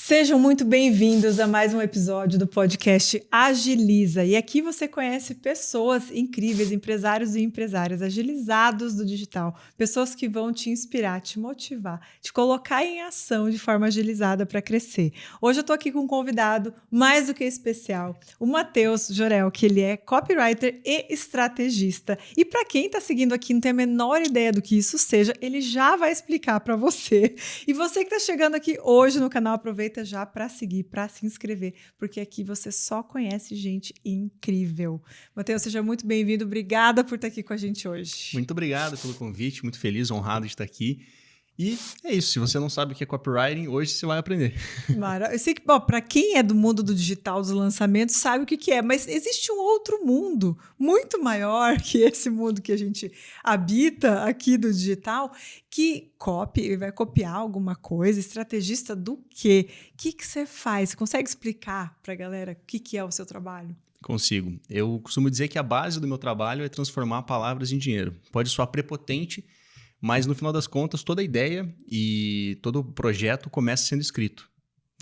Sejam muito bem-vindos a mais um episódio do podcast Agiliza. E aqui você conhece pessoas incríveis, empresários e empresárias agilizados do digital. Pessoas que vão te inspirar, te motivar, te colocar em ação de forma agilizada para crescer. Hoje eu estou aqui com um convidado mais do que especial, o Matheus Jorel, que ele é copywriter e estrategista. E para quem está seguindo aqui não tem a menor ideia do que isso seja, ele já vai explicar para você. E você que está chegando aqui hoje no canal, aproveita já para seguir, para se inscrever, porque aqui você só conhece gente incrível. Matheus, seja muito bem-vindo. Obrigada por estar aqui com a gente hoje. Muito obrigado pelo convite, muito feliz, honrado de estar aqui. E é isso, se você não sabe o que é copywriting, hoje você vai aprender. Eu sei que, para quem é do mundo do digital, dos lançamentos, sabe o que é, mas existe um outro mundo muito maior que esse mundo que a gente habita aqui do digital, que vai copiar alguma coisa, estrategista do quê? O que você faz? Você consegue explicar para a galera o que é o seu trabalho? Consigo. Eu costumo dizer que a base do meu trabalho é transformar palavras em dinheiro. Pode soar prepotente, mas, no final das contas, toda a ideia e todo o projeto começa sendo escrito,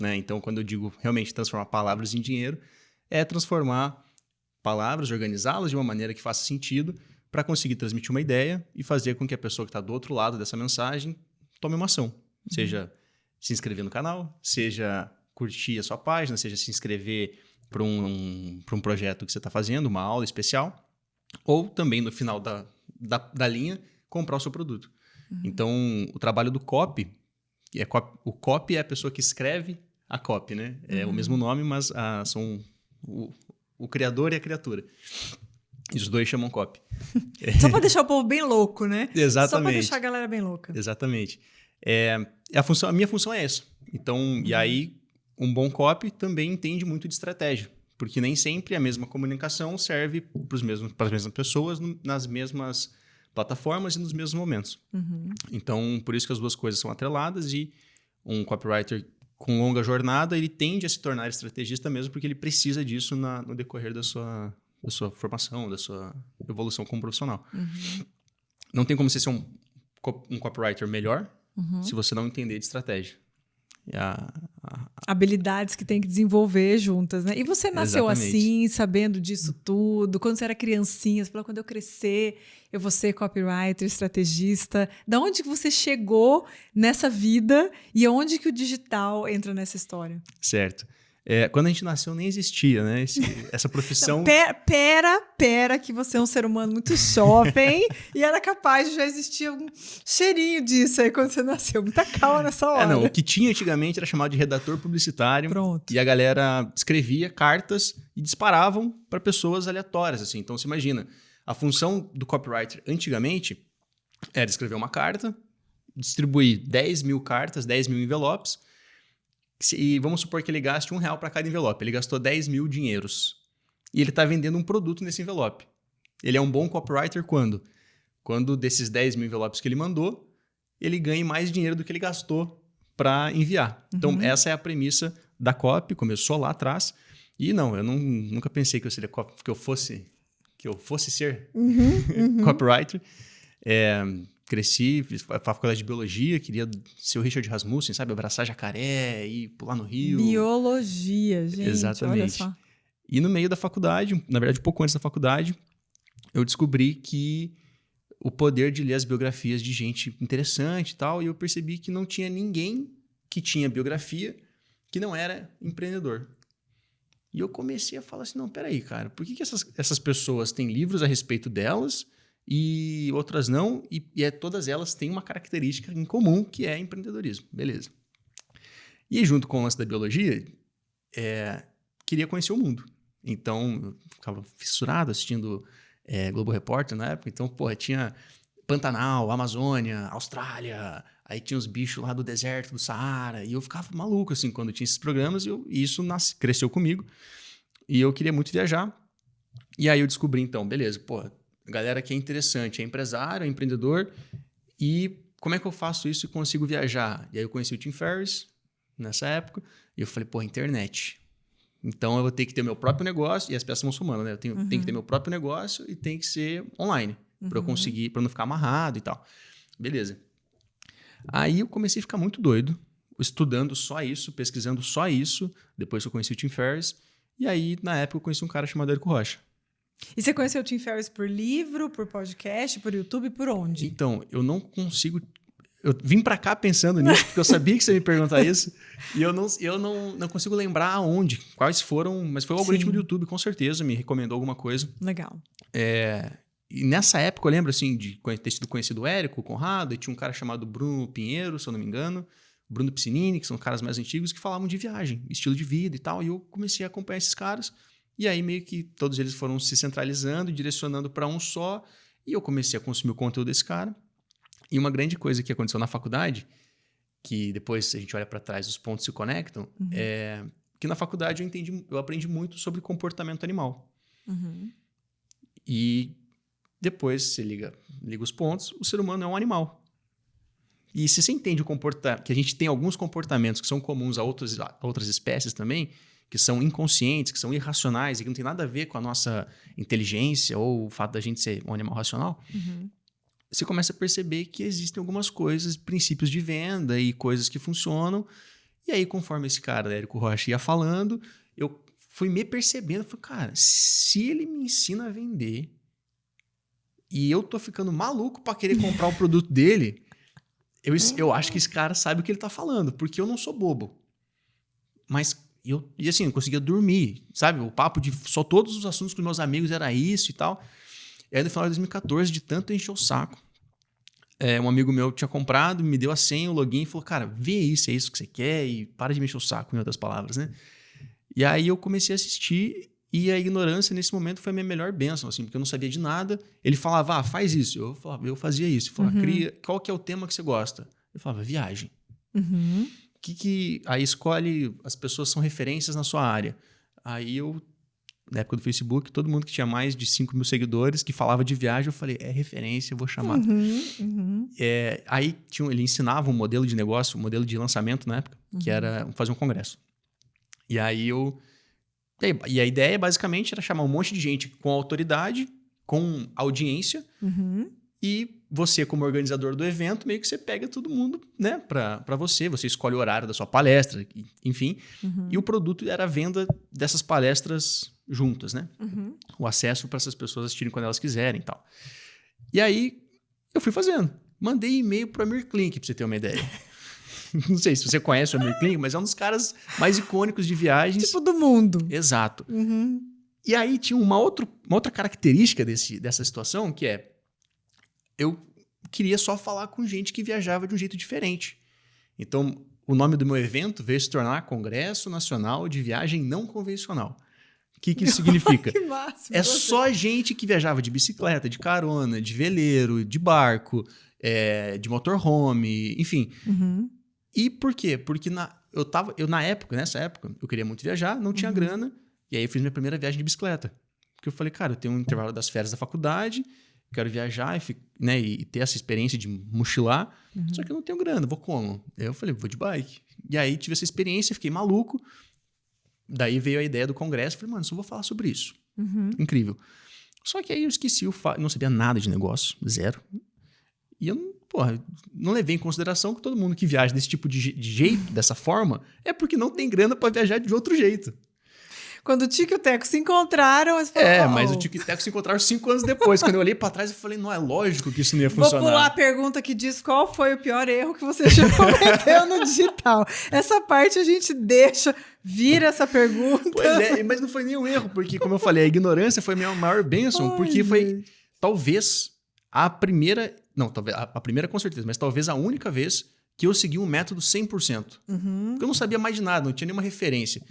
né? Então, quando eu digo realmente transformar palavras em dinheiro, é transformar palavras, organizá-las de uma maneira que faça sentido para conseguir transmitir uma ideia e fazer com que a pessoa que está do outro lado dessa mensagem tome uma ação. Seja se inscrever no canal, seja curtir a sua página, seja se inscrever para um projeto que você está fazendo, uma aula especial, ou também no final da linha, comprar o seu produto. Então, o trabalho do copy, o copy é a pessoa que escreve a copy, né? É o mesmo nome, mas são o criador e a criatura. E os dois chamam copy. Só para deixar o povo bem louco, né? Exatamente. Só para deixar a galera bem louca. Exatamente. A minha função é essa. Então, e aí, um bom copy também entende muito de estratégia, porque nem sempre a mesma comunicação serve para as mesmas pessoas nas mesmas plataformas e nos mesmos momentos. Então, por isso que as duas coisas são atreladas e um copywriter com longa jornada, ele tende a se tornar estrategista mesmo porque ele precisa disso no decorrer da sua formação, da sua evolução como profissional. Não tem como você ser um copywriter melhor se você não entender de estratégia. Habilidades que tem que desenvolver juntas, né? E você nasceu Exatamente. assim, sabendo disso tudo? Quando você era criancinha, você falou, quando eu crescer, eu vou ser copywriter, estrategista. Da onde que você chegou nessa vida e onde que o digital entra nessa história? Certo. Quando a gente nasceu, nem existia, né? Essa profissão... Não, pera, que você é um ser humano muito jovem e era capaz de já existir um cheirinho disso aí quando você nasceu. Muita calma nessa hora. O que tinha antigamente era chamado de redator publicitário. Pronto. E a galera escrevia cartas e disparavam para pessoas aleatórias, assim. Então, você imagina, a função do copywriter antigamente era escrever uma carta, distribuir 10 mil cartas, 10 mil envelopes, e vamos supor que ele gaste R$1 para cada envelope. Ele gastou 10 mil dinheiros. E ele está vendendo um produto nesse envelope. Ele é um bom copywriter quando? Quando desses 10 mil envelopes que ele mandou, ele ganhe mais dinheiro do que ele gastou para enviar. Então, essa é a premissa da copy. Começou lá atrás. E não, eu nunca pensei que eu fosse ser copywriter. Cresci, fiz faculdade de biologia, queria ser o Richard Rasmussen, sabe? Abraçar jacaré e pular no rio. Biologia, gente. Exatamente. Olha só. E no meio da faculdade, na verdade, um pouco antes da faculdade, eu descobri que o poder de ler as biografias de gente interessante e tal, e eu percebi que não tinha ninguém que tinha biografia que não era empreendedor. E eu comecei a falar assim, não, peraí, cara, por que essas pessoas têm livros a respeito delas e outras não, e todas elas têm uma característica em comum, que é empreendedorismo. Beleza. E junto com o lance da biologia, queria conhecer o mundo. Então, eu ficava fissurado assistindo Globo Repórter na época. Então, tinha Pantanal, Amazônia, Austrália, aí tinha os bichos lá do deserto, do Saara, e eu ficava maluco, assim, quando tinha esses programas, e isso cresceu comigo, e eu queria muito viajar. E aí eu descobri, então, beleza, a galera que é interessante, é empresário, é empreendedor, e como é que eu faço isso e consigo viajar? E aí eu conheci o Tim Ferriss nessa época, e eu falei, internet. Então eu vou ter que ter meu próprio negócio, e as peças vão somando, né? Eu tenho que ter meu próprio negócio e tem que ser online, para eu conseguir, para não ficar amarrado e tal. Beleza. Aí eu comecei a ficar muito doido, estudando só isso, pesquisando só isso, depois que eu conheci o Tim Ferriss. E aí, na época, eu conheci um cara chamado Érico Rocha. E você conheceu o Tim Ferriss por livro, por podcast, por YouTube, por onde? Então, eu não consigo... Eu vim pra cá pensando nisso, porque eu sabia que você ia me perguntar isso. E eu não consigo lembrar aonde, quais foram... Mas foi o algoritmo do YouTube, com certeza, me recomendou alguma coisa. Legal. E nessa época, eu lembro, assim, de ter sido conhecido o Érico, o Conrado, e tinha um cara chamado Bruno Pinheiro, se eu não me engano, Bruno Piscinini, que são caras mais antigos, que falavam de viagem, estilo de vida e tal. E eu comecei a acompanhar esses caras. E aí, meio que todos eles foram se centralizando, direcionando para um só. E eu comecei a consumir o conteúdo desse cara. E uma grande coisa que aconteceu na faculdade, que depois a gente olha para trás, os pontos se conectam, é que na faculdade eu aprendi muito sobre comportamento animal. E depois você liga os pontos, o ser humano é um animal. E se você entende que a gente tem alguns comportamentos que são comuns a outras espécies também, que são inconscientes, que são irracionais e que não tem nada a ver com a nossa inteligência ou o fato da gente ser um animal racional, você começa a perceber que existem algumas coisas, princípios de venda e coisas que funcionam. E aí, conforme esse cara, Érico Rocha, ia falando, eu fui me percebendo, falei, cara, se ele me ensina a vender e eu tô ficando maluco para querer comprar o produto dele, eu acho que esse cara sabe o que ele tá falando, porque eu não sou bobo. Mas eu conseguia dormir, sabe? O papo de só todos os assuntos com meus amigos era isso e tal. E aí, no final de 2014, de tanto encher o saco, um amigo meu tinha comprado, me deu a senha, o login, e falou, cara, vê isso, é isso que você quer, e para de me encher o saco, em outras palavras, né? E aí eu comecei a assistir, e a ignorância, nesse momento, foi a minha melhor bênção, assim, porque eu não sabia de nada. Ele falava, faz isso. Eu fazia isso. Eu falava, qual que é o tema que você gosta? Eu falava, viagem. Aí escolhe, as pessoas são referências na sua área. Aí eu... Na época do Facebook, todo mundo que tinha mais de 5 mil seguidores, que falava de viagem, eu falei, é referência, eu vou chamar. Aí ele ensinava um modelo de negócio, um modelo de lançamento na época, que era fazer um congresso. E aí E a ideia, basicamente, era chamar um monte de gente com autoridade, com audiência, e você, como organizador do evento, meio que você pega todo mundo, né, para você escolhe o horário da sua palestra, enfim. E o produto era a venda dessas palestras juntas, né? O acesso para essas pessoas assistirem quando elas quiserem e tal. E aí, eu fui fazendo. Mandei e-mail para o Amir Klink, para você ter uma ideia. Não sei se você conhece o Amir Klink, mas é um dos caras mais icônicos de viagens. Tipo do mundo. Exato. E aí tinha uma outra característica dessa situação, que é... Eu queria só falar com gente que viajava de um jeito diferente. Então, o nome do meu evento veio se tornar Congresso Nacional de Viagem Não Convencional. O que isso significa? Que máximo, só gente que viajava de bicicleta, de carona, de veleiro, de barco, de motorhome, enfim. E por quê? Porque nessa época, eu queria muito viajar, não tinha grana, e aí eu fiz minha primeira viagem de bicicleta. Porque eu falei, cara, eu tenho um intervalo das férias da faculdade, quero viajar e ter essa experiência de mochilar, só que eu não tenho grana, vou como? Eu falei, vou de bike. E aí tive essa experiência, fiquei maluco. Daí veio a ideia do congresso, falei, mano, só vou falar sobre isso. Incrível. Só que aí eu esqueci não sabia nada de negócio, zero. E eu não levei em consideração que todo mundo que viaja desse tipo de jeito, dessa forma, é porque não tem grana para viajar de outro jeito. Quando o Tico e o Teco se encontraram... Você falou, mas o Tico e o Teco se encontraram 5 anos depois. Quando eu olhei pra trás, eu falei, não é lógico que isso não ia funcionar. Vou pular a pergunta que diz qual foi o pior erro que você já cometeu no digital. Essa parte a gente deixa, vira essa pergunta. Pois mas não foi nenhum erro, porque, como eu falei, a ignorância foi a minha maior bênção, porque foi talvez a primeira... Não, talvez a primeira com certeza, mas talvez a única vez que eu segui um método 100%. Porque eu não sabia mais de nada, não tinha nenhuma referência.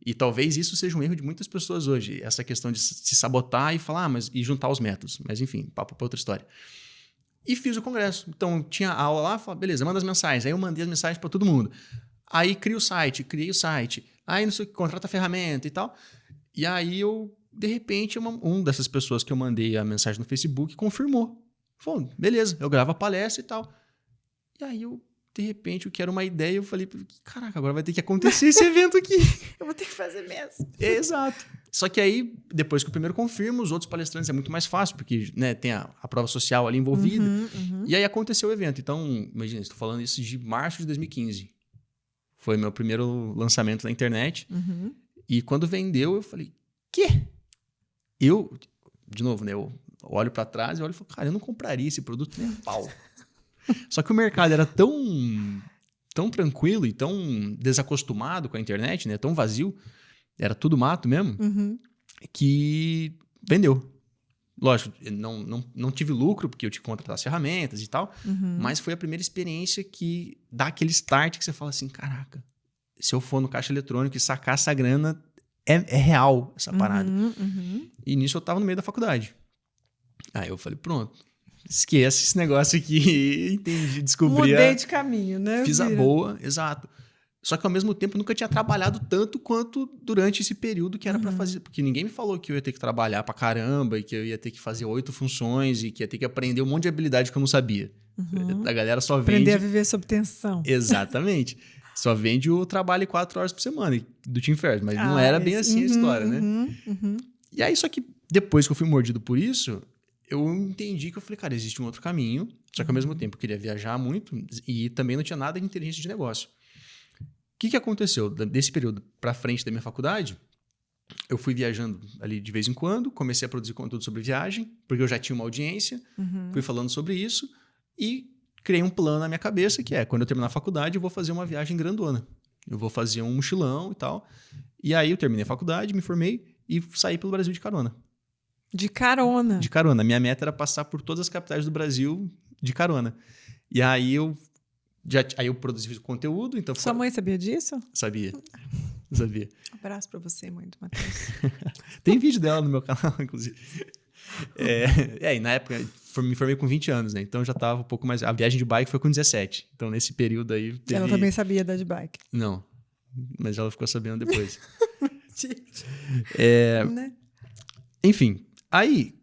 E talvez isso seja um erro de muitas pessoas hoje. Essa questão de se sabotar e falar, e juntar os métodos. Mas enfim, papo para outra história. E fiz o congresso. Então, tinha aula lá, falei, beleza, manda as mensagens. Aí eu mandei as mensagens para todo mundo. Aí criei o site. Aí não sei o que, contrata a ferramenta e tal. E aí eu, de repente, um dessas pessoas que eu mandei a mensagem no Facebook confirmou. Falou, beleza, eu gravo a palestra e tal. E aí eu... De repente, eu quero uma ideia, eu falei, caraca, agora vai ter que acontecer esse evento aqui. Eu vou ter que fazer mesmo. Exato. Só que aí, depois que o primeiro confirma, os outros palestrantes é muito mais fácil, porque tem a prova social ali envolvida. E aí aconteceu o evento. Então, imagina, estou falando isso de março de 2015. Foi meu primeiro lançamento na internet. Uhum. E quando vendeu, eu falei, quê? De novo, né? Eu olho para trás e olho e falo, cara, eu não compraria esse produto nem a pau. Só que o mercado era tão tranquilo e tão desacostumado com a internet, né? Tão vazio, era tudo mato mesmo, que vendeu. Lógico, não tive lucro, porque eu tive que contratar as ferramentas e tal, mas foi a primeira experiência que dá aquele start que você fala assim, caraca, se eu for no caixa eletrônico e sacar essa grana, é real essa parada. E nisso eu tava no meio da faculdade. Aí eu falei, pronto, esquece esse negócio aqui, entendi, descobri. Mudei de caminho, né? Fiz a boa, exato. Só que ao mesmo tempo eu nunca tinha trabalhado tanto quanto durante esse período que era para fazer. Porque ninguém me falou que eu ia ter que trabalhar pra caramba e que eu ia ter que fazer 8 funções e que ia ter que aprender um monte de habilidade que eu não sabia. A galera só vende... Aprender a viver sob tensão. Exatamente. Só vende o trabalho 4 horas por semana do Team Ferriss. Mas não era bem assim a história, né? E aí, só que depois que eu fui mordido por isso, eu entendi que eu falei, cara, existe um outro caminho. Só que ao mesmo tempo eu queria viajar muito e também não tinha nada de inteligência de negócio. O que aconteceu? Desse período para frente da minha faculdade, eu fui viajando ali de vez em quando, comecei a produzir conteúdo sobre viagem, porque eu já tinha uma audiência, fui falando sobre isso e criei um plano na minha cabeça, que é, quando eu terminar a faculdade, eu vou fazer uma viagem grandona. Eu vou fazer um mochilão e tal. E aí eu terminei a faculdade, me formei e saí pelo Brasil de carona. De carona? De carona. Minha meta era passar por todas as capitais do Brasil de carona. E aí eu produzi conteúdo. Então Sua mãe sabia disso? Sabia. Um abraço pra você, mãe do Matheus. Tem vídeo dela no meu canal, inclusive. E na época, me formei com 20 anos, né? Então já tava um pouco mais... A viagem de bike foi com 17. Então nesse período aí... Ela também sabia da de bike. Não, mas ela ficou sabendo depois. Né? Enfim, aí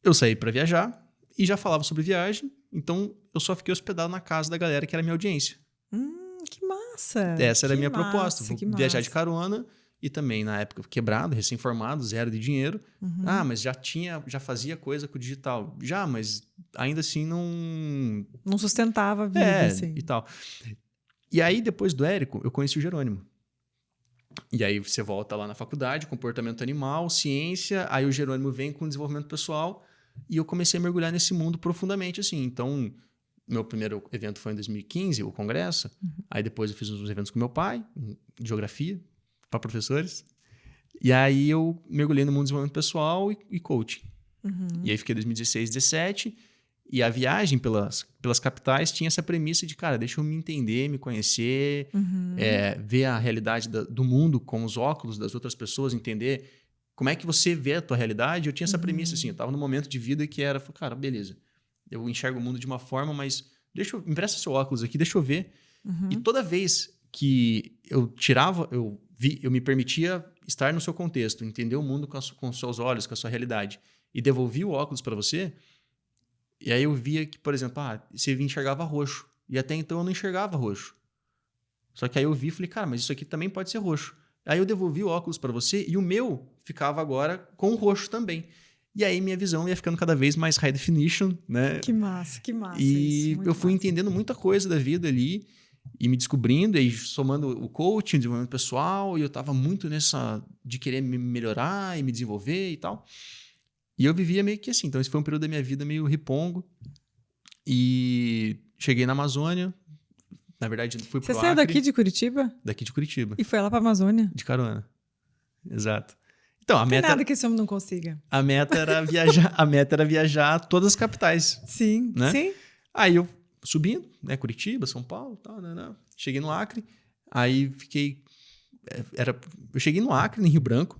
eu saí pra viajar e já falava sobre viagem. Então eu só fiquei hospedado na casa da galera que era minha audiência. Que massa! Essa era a minha proposta. Vou viajar de massa. carona e também, na época, quebrado, recém-formado, zero de dinheiro. Mas já fazia coisa com o digital. Já, mas ainda assim não... Não sustentava a vida, assim. E tal. E aí, depois do Érico, eu conheci o Jerônimo. E aí você volta lá na faculdade, comportamento animal, ciência, aí o Jerônimo vem com desenvolvimento pessoal e eu comecei a mergulhar nesse mundo profundamente, assim. Então... Meu primeiro evento foi em 2015, o congresso. Aí depois eu fiz uns eventos com meu pai, de geografia, para professores. E aí eu mergulhei no mundo de desenvolvimento pessoal e coaching. E aí fiquei em 2016, 2017. E a viagem pelas capitais tinha essa premissa de, cara, deixa eu me entender, me conhecer, ver a realidade do mundo com os óculos das outras pessoas, entender como é que você vê a tua realidade. Eu tinha essa premissa, assim, eu estava num momento de vida que era, cara, beleza. Eu enxergo o mundo de uma forma, mas empresta seu óculos aqui, deixa eu ver. E toda vez que eu tirava, eu me permitia estar no seu contexto, entender o mundo com os seus olhos, com a sua realidade, e devolvia o óculos para você, e aí eu via que, por exemplo, você enxergava roxo. E até então eu não enxergava roxo. Só que aí eu vi e falei, cara, mas isso aqui também pode ser roxo. Aí eu devolvi o óculos para você e o meu ficava agora com o roxo também. E aí minha visão ia ficando cada vez mais high definition, né? Que massa. E isso, eu fui entendendo muita coisa da vida ali e me descobrindo, e somando o coaching, o desenvolvimento pessoal, e eu tava muito nessa de querer me melhorar e me desenvolver e tal. E eu vivia meio que assim. Então esse foi um período da minha vida meio ripongo. E cheguei na Amazônia. Na verdade, fui pro Acre. Você saiu daqui de Curitiba? Daqui de Curitiba. E foi lá pra Amazônia? De carona. Exato. Então, Não tem nada que esse homem não consiga. A meta era viajar todas as capitais. Sim, né? sim. Aí eu subindo, né? Curitiba, São Paulo, tal, né? Cheguei no Acre. Aí fiquei... Eu cheguei no Acre, em Rio Branco.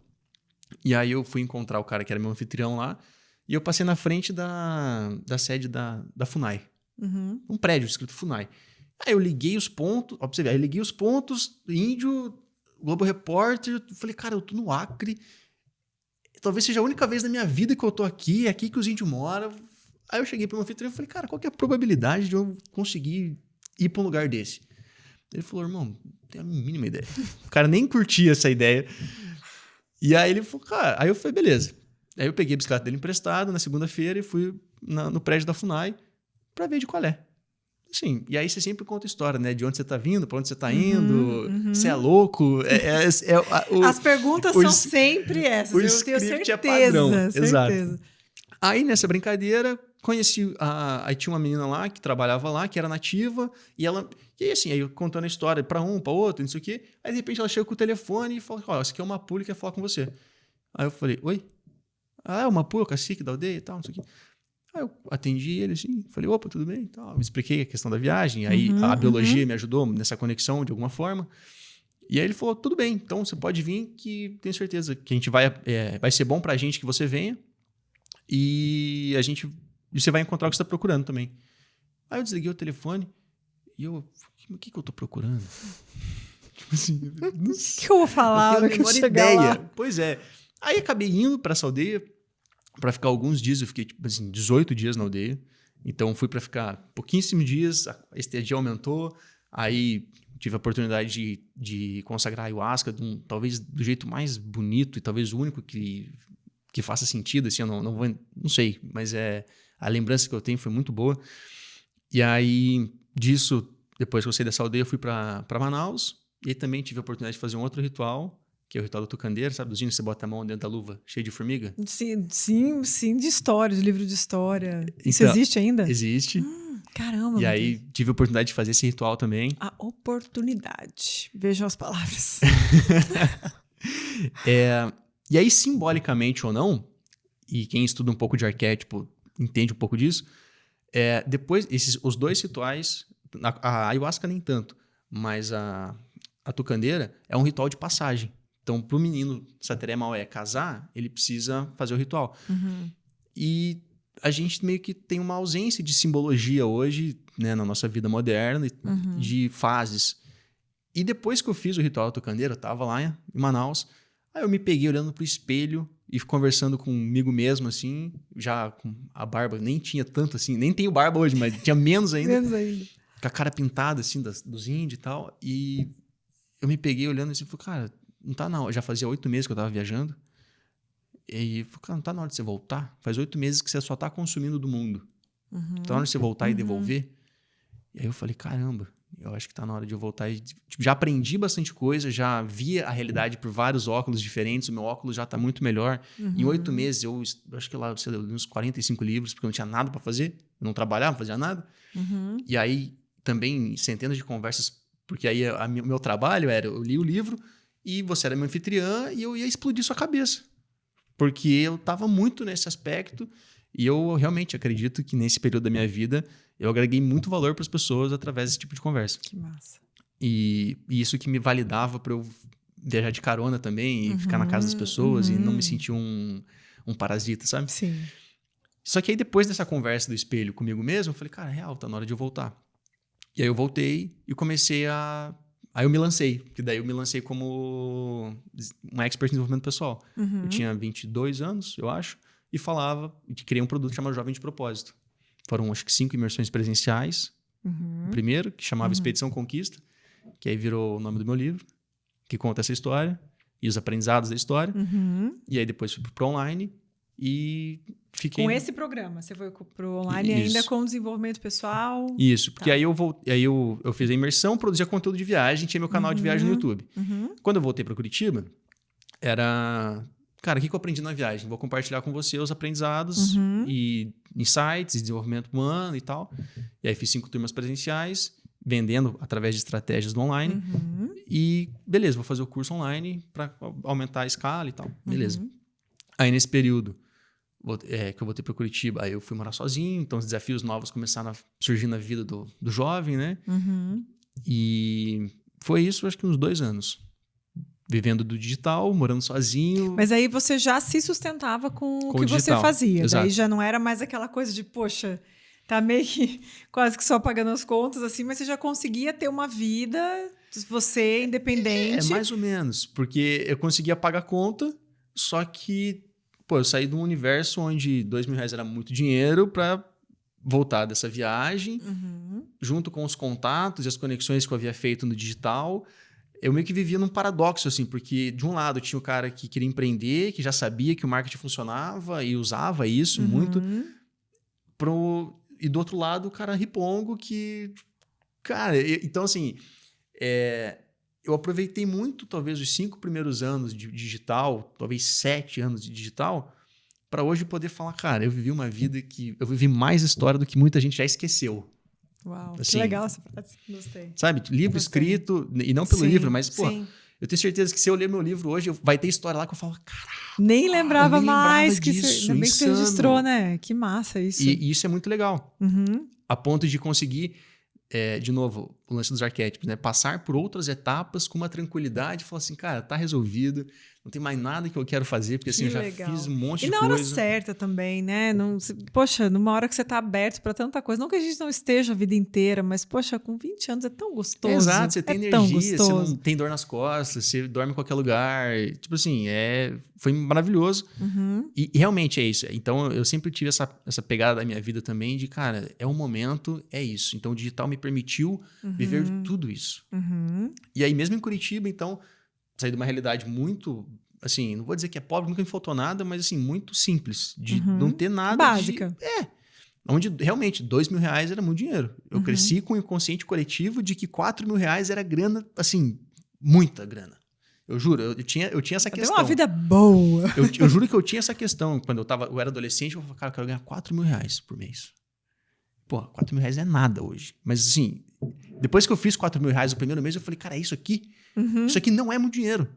E aí eu fui encontrar o cara que era meu anfitrião lá. E eu passei na frente da sede da FUNAI. Um prédio escrito FUNAI. Aí eu liguei os pontos... Ó, pra você ver. Aí eu liguei os pontos, Índio, Globo Repórter. Falei, cara, eu tô no Acre... Talvez seja a única vez na minha vida que eu tô aqui, é aqui que os índios moram. Aí eu cheguei para o meu anfitrião e falei, cara, qual que é a probabilidade de eu conseguir ir para um lugar desse? Ele falou, irmão, não tenho a mínima ideia. O cara nem curtia essa ideia. E aí ele falou, cara, aí eu falei, beleza. Aí eu peguei a bicicleta dele emprestada na segunda-feira e fui no prédio da FUNAI para ver de qual é. Sim, e aí você sempre conta história, né? De onde você tá vindo, pra onde você tá indo, você é louco. As perguntas são sempre essas, o eu tenho script certeza. é padrão, certeza. exato. Aí nessa brincadeira, conheci, aí tinha uma menina lá que trabalhava lá, que era nativa, e aí assim, aí eu contando a história pra um, pra outro, não sei o quê, aí de repente ela chega com o telefone e fala, ó, esse aqui é uma Mapu, quer falar com você. Aí eu falei, oi? Ah, é o Mapu, é o cacique da aldeia e tal, não sei o quê. Aí eu atendi ele assim, falei, opa, tudo bem? Então, me expliquei a questão da viagem, aí a biologia me ajudou nessa conexão de alguma forma. E aí ele falou, tudo bem, então você pode vir que tenho certeza que a gente vai ser bom pra gente que você venha e você vai encontrar o que você tá procurando também. Aí eu desliguei o telefone e o que eu tô procurando? Tipo assim, O que eu vou falar não tenho a menor ideia? Lá? Pois é. Aí acabei indo pra essa aldeia, para ficar alguns dias, eu fiquei tipo assim, 18 dias na aldeia. Então fui para ficar pouquíssimos dias, a estadia aumentou, aí tive a oportunidade de consagrar a ayahuasca, talvez do jeito mais bonito e talvez o único que faça sentido, assim, eu não sei, mas a lembrança que eu tenho foi muito boa. E aí disso, depois que eu saí dessa aldeia, eu fui para Manaus e aí também tive a oportunidade de fazer um outro ritual, que é o ritual do tucandeiro, sabe? Dos índios que você bota a mão dentro da luva, cheio de formiga. Sim, de história, de livro de história. Isso então, existe ainda? Existe. Caramba, E aí tive a oportunidade de fazer esse ritual também. A oportunidade. Vejam as palavras. E aí, simbolicamente ou não, e quem estuda um pouco de arquétipo entende um pouco disso, depois, os dois rituais, a ayahuasca nem tanto, mas a tucandeira é um ritual de passagem. Então, para o menino Sateré Maué casar, ele precisa fazer o ritual. E a gente meio que tem uma ausência de simbologia hoje, né, na nossa vida moderna, de fases. E depois que eu fiz o ritual da tucandeira, eu tava lá em Manaus, aí eu me peguei olhando pro espelho e conversando comigo mesmo, assim, já com a barba, nem tinha tanto assim, nem tenho barba hoje, mas tinha menos ainda. Com a cara pintada, assim, dos índios e tal. E eu me peguei olhando assim e falei, cara, não tá na hora. Já fazia 8 meses que eu tava viajando. E falei, cara, não tá na hora de você voltar? Faz 8 meses que você só tá consumindo do mundo. Tá na hora de você voltar e devolver? E aí eu falei, caramba, eu acho que tá na hora de eu voltar. E, tipo, já aprendi bastante coisa, já vi a realidade por vários óculos diferentes, o meu óculos já tá muito melhor. Em 8 meses, eu acho que lá eu li uns 45 livros, porque eu não tinha nada para fazer, eu não trabalhava, não fazia nada. E aí também centenas de conversas, porque aí o meu trabalho era, eu li o livro e você era meu anfitriã e eu ia explodir sua cabeça. Porque eu estava muito nesse aspecto e eu realmente acredito que nesse período da minha vida eu agreguei muito valor para as pessoas através desse tipo de conversa. Que massa. E isso que me validava para eu viajar de carona também e ficar na casa das pessoas e não me sentir um parasita, sabe? Sim. Só que aí depois dessa conversa do espelho comigo mesmo, eu falei, cara, real, tá na hora de eu voltar. E aí eu voltei e comecei Aí eu me lancei, que daí eu me lancei como um expert em desenvolvimento pessoal. Eu tinha 22 anos, eu acho, e criei um produto chamado Jovem de Propósito. Foram, acho que 5 imersões presenciais. O primeiro, que chamava Expedição Conquista, que aí virou o nome do meu livro, que conta essa história e os aprendizados da história. E aí depois fui pro online e fiquei... Com esse programa, você foi pro online ainda com desenvolvimento pessoal? Isso, porque aí eu fiz a imersão, produzia conteúdo de viagem, tinha meu canal de viagem no YouTube. Quando eu voltei para Curitiba, era... Cara, o que eu aprendi na viagem? Vou compartilhar com você os aprendizados e insights, desenvolvimento humano e tal. E aí fiz 5 turmas presenciais, vendendo através de estratégias do online. E beleza, vou fazer o curso online para aumentar a escala e tal. Beleza. Aí nesse período que eu voltei para Curitiba, aí eu fui morar sozinho, então os desafios novos começaram a surgir na vida do jovem, né? E foi isso, acho que uns 2 anos. Vivendo do digital, morando sozinho. Mas aí você já se sustentava com o que você fazia. Exato. Daí já não era mais aquela coisa de, poxa, tá meio que quase que só pagando as contas, assim, mas você já conseguia ter uma vida, você independente. Mais ou menos, porque eu conseguia pagar a conta, só que, eu saí de um universo onde R$2.000 era muito dinheiro para voltar dessa viagem, junto com os contatos e as conexões que eu havia feito no digital. Eu meio que vivia num paradoxo, assim, porque de um lado tinha o cara que queria empreender, que já sabia que o marketing funcionava e usava isso muito, e do outro lado o cara ripongo que Cara, então assim, eu aproveitei muito, talvez, os 5 primeiros anos de digital, talvez 7 anos de digital, para hoje poder falar, cara, eu vivi uma vida que... Eu vivi mais história do que muita gente já esqueceu. Uau, Assim, que legal essa frase. Gostei. Sabe? Livro Gostei. escrito, e não pelo livro, mas, pô, sim. eu tenho certeza que se eu ler meu livro hoje, vai ter história lá que eu falo, caralho. Nem lembrava mais que disso, ainda bem que você registrou, né? Que massa isso. E isso é muito legal. Uhum. A ponto de conseguir, de novo, o lance dos arquétipos, né? Passar por outras etapas com uma tranquilidade e falar assim, cara, tá resolvido, não tem mais nada que eu quero fazer, porque assim, eu já fiz um monte de coisa. E na hora certa também, né? Poxa, numa hora que você tá aberto para tanta coisa, não que a gente não esteja a vida inteira, mas, poxa, com 20 anos é tão gostoso. Exato, você tem energia, você não tem dor nas costas, você dorme em qualquer lugar. Tipo assim, foi maravilhoso. Uhum. E realmente é isso. Então, eu sempre tive essa pegada da minha vida também de, cara, é um momento, é isso. Então, o digital me permitiu viver de tudo isso. Uhum. E aí, mesmo em Curitiba, então, saí de uma realidade muito, assim, não vou dizer que é pobre, nunca me faltou nada, mas assim, muito simples, de não ter nada. Básica. Onde realmente R$2.000 era muito dinheiro. Eu cresci com o inconsciente coletivo de que R$4.000 era grana, assim, muita grana. Eu juro, eu tinha essa questão. Deu uma vida boa. Eu juro que eu tinha essa questão. Quando eu era adolescente, eu falava, cara, eu quero ganhar R$4.000 por mês. Pô, R$4.000 é nada hoje. Mas assim, depois que eu fiz R$4.000 o primeiro mês, eu falei, cara, é isso aqui? Isso aqui não é muito dinheiro.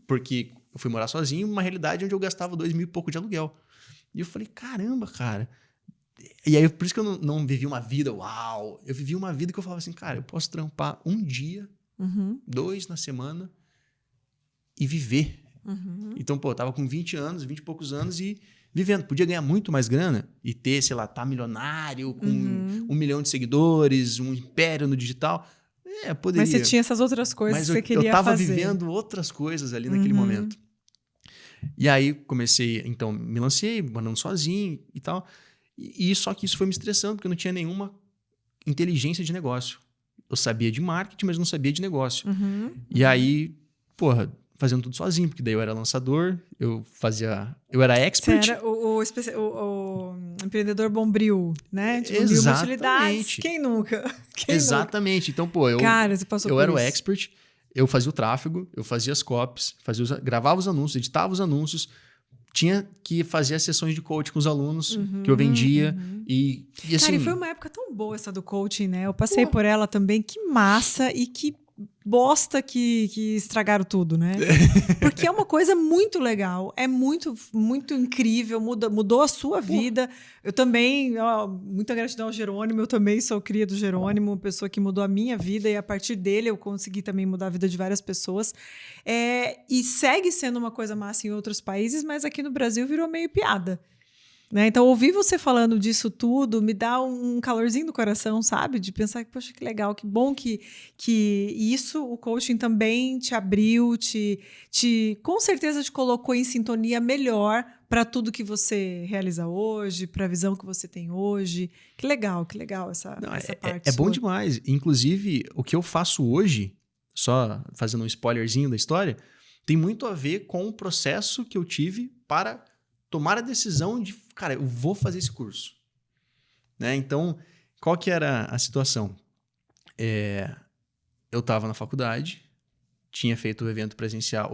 Porque eu fui morar sozinho, numa realidade onde eu gastava 2.000 e pouco de aluguel. E eu falei, caramba, cara. E aí, por isso que eu não vivi uma vida, uau. Eu vivi uma vida que eu falava assim, cara, eu posso trampar um dia, 2 na semana e viver. Então, pô, eu tava com 20 anos, 20 e poucos anos e vivendo. Podia ganhar muito mais grana e ter, sei lá, tá milionário, com 1 milhão de seguidores, um império no digital. Poderia. Mas você tinha essas outras coisas que você queria fazer. Eu tava vivendo outras coisas ali naquele momento. E aí, comecei, então, me lancei, mandando sozinho e tal. E só que isso foi me estressando, porque eu não tinha nenhuma inteligência de negócio. Eu sabia de marketing, mas não sabia de negócio. E aí, porra, fazendo tudo sozinho, porque daí eu era lançador, eu era expert. Você era o empreendedor bombril, né? Tipo, Exatamente. Utilidades. Quem nunca? Exatamente. Então, pô, Cara, você passou por era isso. o expert, eu fazia o tráfego, eu fazia as copies, gravava os anúncios, editava os anúncios, tinha que fazer as sessões de coaching com os alunos que eu vendia. E assim... Cara, e foi uma época tão boa essa do coaching, né? Eu passei por ela também. Que massa e que bosta que estragaram tudo, né? Porque é uma coisa muito legal, é muito, muito incrível, mudou a sua vida. Eu também, muita gratidão ao Jerônimo, eu também sou cria do Jerônimo, pessoa que mudou a minha vida e a partir dele eu consegui também mudar a vida de várias pessoas. E segue sendo uma coisa massa em outros países, mas aqui no Brasil virou meio piada. Né? Então, ouvir você falando disso tudo me dá um calorzinho no coração, sabe? De pensar que, poxa, que legal, que bom que isso, o coaching também te abriu, com certeza te colocou em sintonia melhor para tudo que você realiza hoje, para a visão que você tem hoje. Que legal essa parte. É bom demais. Inclusive, o que eu faço hoje, só fazendo um spoilerzinho da história, tem muito a ver com o processo que eu tive para tomar a decisão de, cara, eu vou fazer esse curso. Né? Então, qual que era a situação? Eu estava na faculdade, tinha feito o evento presencial,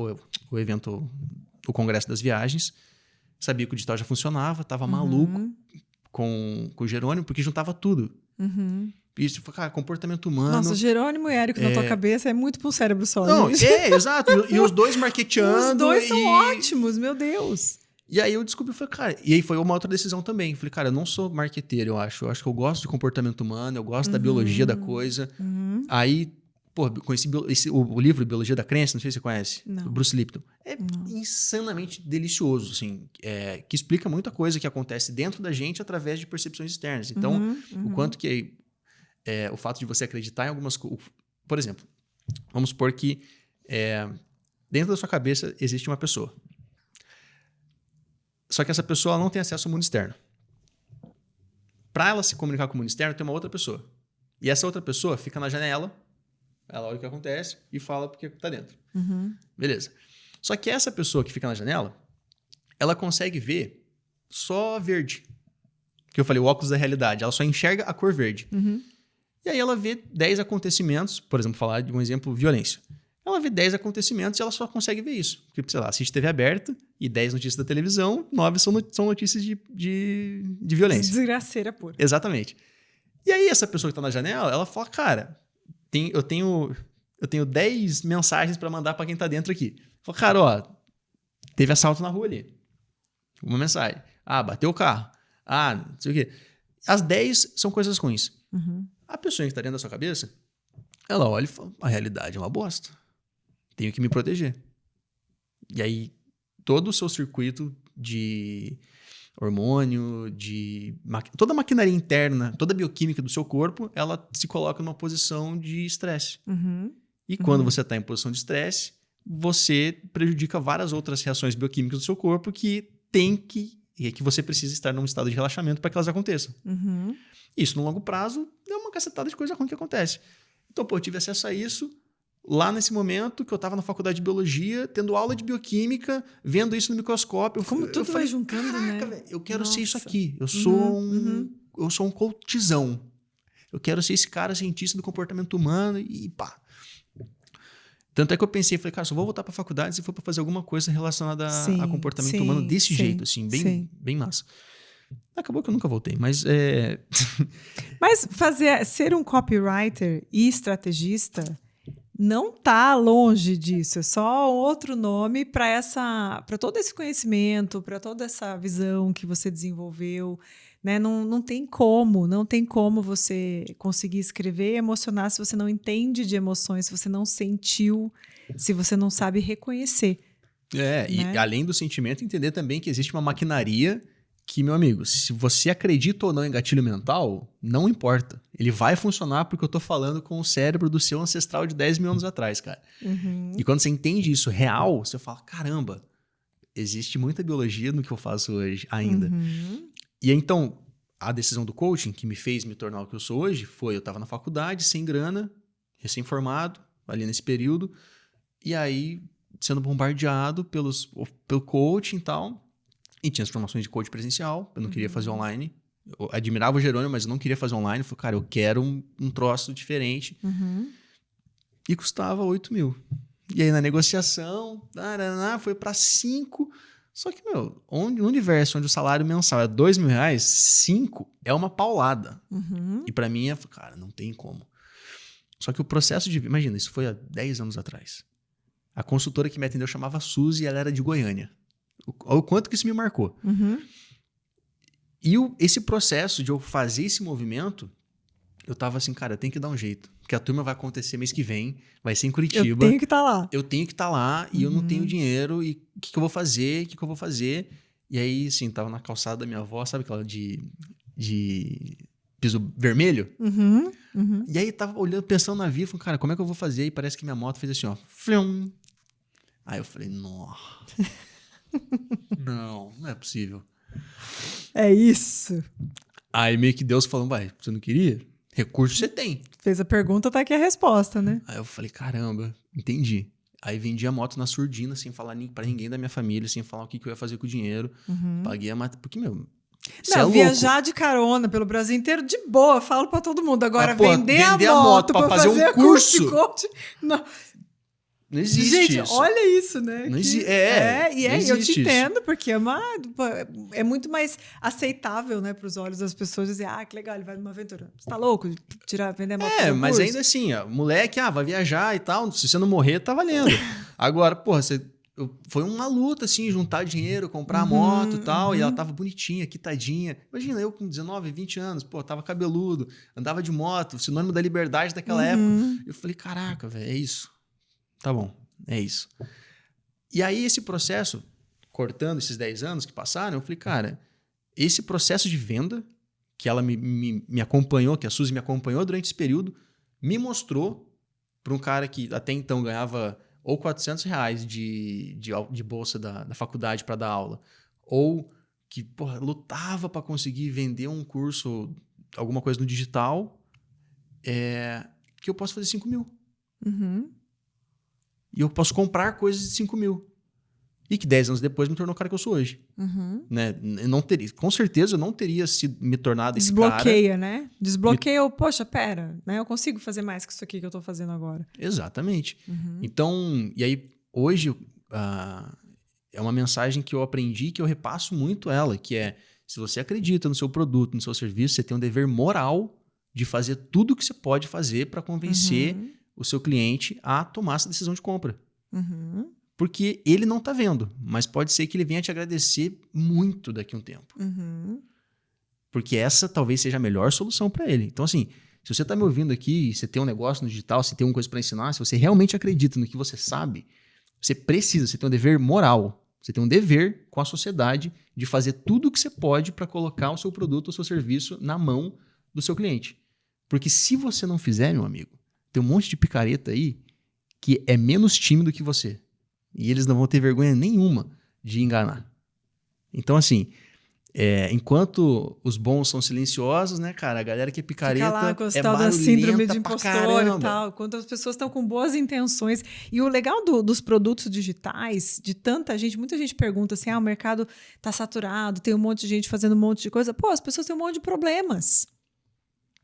o Congresso das Viagens, sabia que o digital já funcionava, estava maluco com o Jerônimo, porque juntava tudo. Isso, cara, comportamento humano. Nossa, Jerônimo e Érico na tua cabeça é muito pro cérebro só. Não, gente. Exato. E os dois marketeando. Os dois são ótimos, meu Deus. E aí eu descobri, falei, cara... E aí foi uma outra decisão também. Falei, cara, eu não sou marqueteiro, eu acho. Eu acho que eu gosto de comportamento humano, eu gosto da biologia da coisa. Aí, pô, conheci o livro Biologia da Crença, não sei se você conhece. Não. Do Bruce Lipton. É insanamente delicioso, assim. Que explica muita coisa que acontece dentro da gente através de percepções externas. Então, o quanto que... o fato de você acreditar em algumas coisas... Por exemplo, vamos supor que dentro da sua cabeça existe uma pessoa. Só que essa pessoa não tem acesso ao mundo externo. Para ela se comunicar com o mundo externo, tem uma outra pessoa. E essa outra pessoa fica na janela, ela olha o que acontece e fala porque está dentro. Beleza. Só que essa pessoa que fica na janela, ela consegue ver só verde. Que eu falei, o óculos da realidade. Ela só enxerga a cor verde. E aí ela vê 10 acontecimentos, por exemplo, falar de um exemplo, violência. Ela vê 10 acontecimentos e ela só consegue ver isso. Porque, sei lá, assiste TV aberta e 10 notícias da televisão, 9 são notícias de violência. Desgraceira pura. Exatamente. E aí essa pessoa que tá na janela, ela fala, cara, eu tenho 10 mensagens para mandar para quem tá dentro aqui. Fala, cara, ó, teve assalto na rua ali. Uma mensagem. Ah, bateu o carro. Ah, não sei o quê. As 10 são coisas ruins. Uhum. A pessoa que está dentro da sua cabeça, ela olha e fala, a realidade é uma bosta. Tenho que me proteger. E aí, todo o seu circuito de hormônio, toda a maquinaria interna, toda a bioquímica do seu corpo, ela se coloca numa posição de estresse. Uhum. E quando você está em posição de estresse, você prejudica várias outras reações bioquímicas do seu corpo que você precisa estar num estado de relaxamento para que elas aconteçam. Uhum. Isso, no longo prazo, é uma cacetada de coisa ruim que acontece. Então, eu tive acesso a isso lá nesse momento que eu estava na faculdade de biologia, tendo aula de bioquímica, vendo isso no microscópio. Como tudo vai juntando, caraca, né? Véio, eu quero ser isso Nossa. aqui. Eu sou um coachzão. Eu quero ser esse cara cientista do comportamento humano e pá. Tanto é que eu pensei, falei, cara, só vou voltar para a faculdade se for para fazer alguma coisa relacionada a comportamento humano desse jeito, assim, bem massa. Acabou que eu nunca voltei, mas Mas ser um copywriter e estrategista não tá longe disso. É só outro nome para todo esse conhecimento, para toda essa visão que você desenvolveu. Né? Não tem como você conseguir escrever e emocionar se você não entende de emoções, se você não sentiu, se você não sabe reconhecer. Né? E além do sentimento, entender também que existe uma maquinaria que, meu amigo, se você acredita ou não em gatilho mental, não importa. Ele vai funcionar porque eu tô falando com o cérebro do seu ancestral de 10 mil anos atrás, cara. Uhum. E quando você entende isso real, você fala, caramba, existe muita biologia no que eu faço hoje ainda. Uhum. E então, a decisão do coaching que me fez me tornar o que eu sou hoje foi, eu estava na faculdade, sem grana, recém-formado, ali nesse período, e aí sendo bombardeado pelo coaching e tal, e tinha as formações de coach presencial, eu não queria fazer online, eu admirava o Jerônimo, mas eu não queria fazer online, eu falei, cara, eu quero um troço diferente, e custava 8 mil. E aí na negociação, foi para 5. Só que, no universo onde o salário mensal é 2 mil reais, 5 é uma paulada. E para mim, cara, não tem como. Só que o processo de... Imagina, isso foi há 10 anos atrás. A consultora que me atendeu chamava Suzy e ela era de Goiânia. Olha o quanto que isso me marcou. E esse processo de eu fazer esse movimento, eu tava assim, cara, eu tenho que dar um jeito. Porque a turma vai acontecer mês que vem, vai ser em Curitiba. Eu tenho que estar lá. Eu tenho que estar lá e eu não tenho dinheiro. E o que eu vou fazer? E aí, assim, tava na calçada da minha avó, sabe aquela de piso vermelho? E aí tava olhando, pensando na vida, falando, cara, como é que eu vou fazer? E parece que minha moto fez assim, ó. Flum. Aí eu falei, não é possível. É isso. Aí meio que Deus falou, vai, você não queria? Recurso você tem. Fez a pergunta, tá aqui a resposta, né? Aí eu falei, caramba, entendi. Aí vendi a moto na surdina, sem falar pra ninguém da minha família, sem falar o que eu ia fazer com o dinheiro. Paguei a moto, porque, meu... Não, viajar de carona pelo Brasil inteiro de boa, falo pra todo mundo. Agora, vender a moto pra fazer um curso. Não. Não existe Gente, isso. olha isso, né? Não existe. Eu te entendo, porque é muito mais aceitável, né, para os olhos das pessoas dizer, que legal, ele vai numa aventura. Você tá louco? Vender a moto pra mas curso? ainda assim, ó, moleque, vai viajar e tal, se você não morrer, tá valendo. Agora, porra, foi uma luta, assim, juntar dinheiro, comprar a moto e tal, e ela tava bonitinha, quitadinha. Imagina, eu com 19, 20 anos, tava cabeludo, andava de moto, sinônimo da liberdade daquela época. Eu falei, caraca, velho, é isso. Tá bom, é isso. E aí esse processo, cortando esses 10 anos que passaram, eu falei, cara, esse processo de venda, que ela me acompanhou, que a Suzy me acompanhou durante esse período, me mostrou para um cara que até então ganhava ou R$400 de bolsa da faculdade para dar aula, ou que lutava para conseguir vender um curso, alguma coisa no digital, que eu posso fazer 5 mil. E eu posso comprar coisas de 5 mil. E que 10 anos depois me tornou o cara que eu sou hoje. Né? Eu não teria, com certeza eu não teria me tornado esse cara. Desbloqueia, né? Desbloqueia, poxa, pera, né? Eu consigo fazer mais que isso aqui que eu tô fazendo agora. Exatamente. Então, e aí, hoje, é uma mensagem que eu aprendi, que eu repasso muito ela, que é, se você acredita no seu produto, no seu serviço, você tem um dever moral de fazer tudo o que você pode fazer para convencer o seu cliente a tomar essa decisão de compra. Porque ele não está vendo, mas pode ser que ele venha te agradecer muito daqui a um tempo. Porque essa talvez seja a melhor solução para ele. Então, assim, se você está me ouvindo aqui, você tem um negócio no digital, você tem uma coisa para ensinar, se você realmente acredita no que você sabe, você tem um dever moral, você tem um dever com a sociedade de fazer tudo o que você pode para colocar o seu produto ou o seu serviço na mão do seu cliente. Porque se você não fizer, meu amigo, tem um monte de picareta aí que é menos tímido que você. E eles não vão ter vergonha nenhuma de enganar. Então, assim, enquanto os bons são silenciosos, né, cara? A galera que é picareta fica lá com esse é tal da síndrome de pra impostor caramba. e tal. Quando as pessoas estão com boas intenções. E o legal dos produtos digitais, de tanta gente, muita gente pergunta assim, o mercado tá saturado, tem um monte de gente fazendo um monte de coisa. Pô, as pessoas têm um monte de problemas,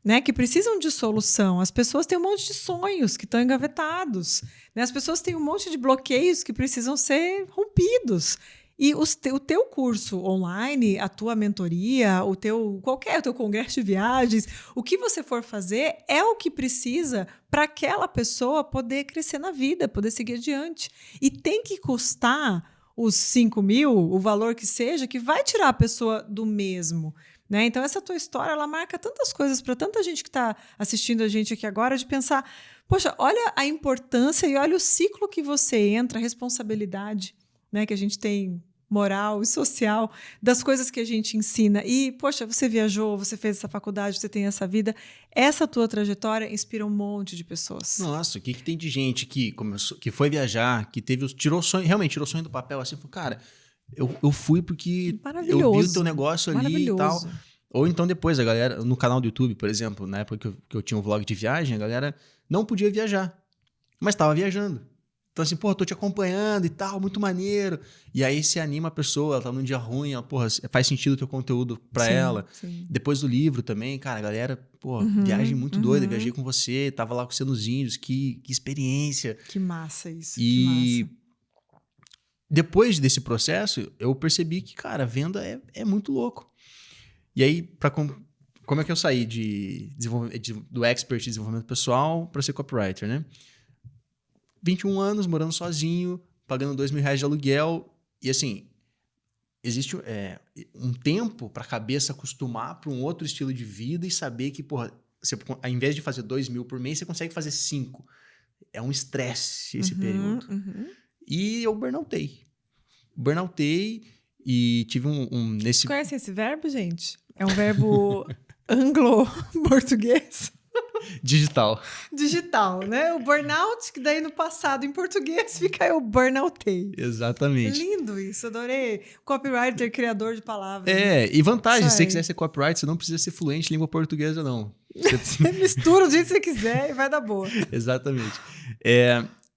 né, que precisam de solução. As pessoas têm um monte de sonhos que estão engavetados. Né? As pessoas têm um monte de bloqueios que precisam ser rompidos. E o teu curso online, a tua mentoria, o teu congresso de viagens, o que você for fazer é o que precisa para aquela pessoa poder crescer na vida, poder seguir adiante. E tem que custar os 5 mil, o valor que seja, que vai tirar a pessoa do mesmo. Né? Então, essa tua história, ela marca tantas coisas para tanta gente que está assistindo a gente aqui agora, de pensar, poxa, olha a importância e olha o ciclo que você entra, a responsabilidade, né, que a gente tem moral e social das coisas que a gente ensina. E, poxa, você viajou, você fez essa faculdade, você tem essa vida. Essa tua trajetória inspira um monte de pessoas. Nossa, o que tem de gente que começou, que foi viajar, que tirou o sonho do papel, assim, falou, cara... Eu fui porque eu vi o teu negócio ali e tal. Ou então depois, a galera, no canal do YouTube, por exemplo, na época que eu tinha um vlog de viagem, a galera não podia viajar, mas estava viajando. Então assim, tô te acompanhando e tal, muito maneiro. E aí você anima a pessoa, ela tá num dia ruim, ela, faz sentido o teu conteúdo pra ela. Sim. Depois do livro também, cara, a galera, viagem muito doida, viajei com você, tava lá com você nos índios, que experiência. Que massa isso, que massa. Depois desse processo, eu percebi que, cara, a venda é muito louco. E aí, como é que eu saí do expert de desenvolvimento pessoal para ser copywriter, né? 21 anos, morando sozinho, pagando R$2.000 de aluguel. E assim, existe um tempo para a cabeça acostumar para um outro estilo de vida e saber que, você, ao invés de fazer 2.000 por mês, você consegue fazer 5. É um estresse esse período. E eu burnoutei. E tive nesse... Vocês conhecem esse verbo, gente? É um verbo anglo-português. Digital, né? O burnout, que daí no passado, em português, fica eu burnoutei. Exatamente. Lindo isso, adorei. Copywriter, criador de palavras. E vantagem, se você quiser ser copywriter, você não precisa ser fluente em língua portuguesa, não. Você mistura do jeito que você quiser e vai dar boa. Exatamente.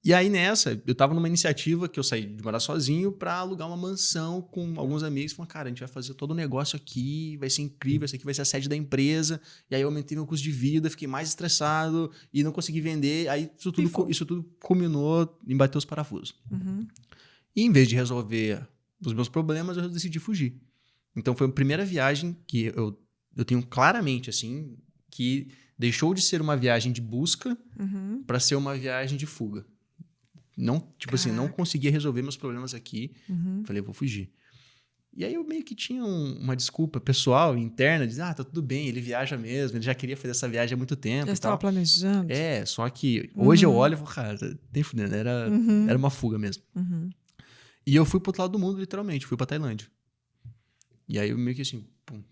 E aí nessa, eu tava numa iniciativa que eu saí de morar sozinho para alugar uma mansão com alguns amigos. Falaram, cara, a gente vai fazer todo o negócio aqui, vai ser incrível, isso aqui vai ser a sede da empresa. E aí eu aumentei meu custo de vida, fiquei mais estressado e não consegui vender. Aí isso tudo culminou em bater os parafusos. E em vez de resolver os meus problemas, eu decidi fugir. Então foi a primeira viagem que eu tenho claramente, assim, que deixou de ser uma viagem de busca para ser uma viagem de fuga. Não, não conseguia resolver meus problemas aqui. Falei, eu vou fugir. E aí eu meio que tinha uma desculpa pessoal, interna, de tá tudo bem, ele viaja mesmo, ele já queria fazer essa viagem há muito tempo. Já estava planejando. Só que hoje eu olho e falo, cara, tem fudendo, era uma fuga mesmo. E eu fui pro outro lado do mundo, literalmente, fui pra Tailândia. E aí eu meio que assim,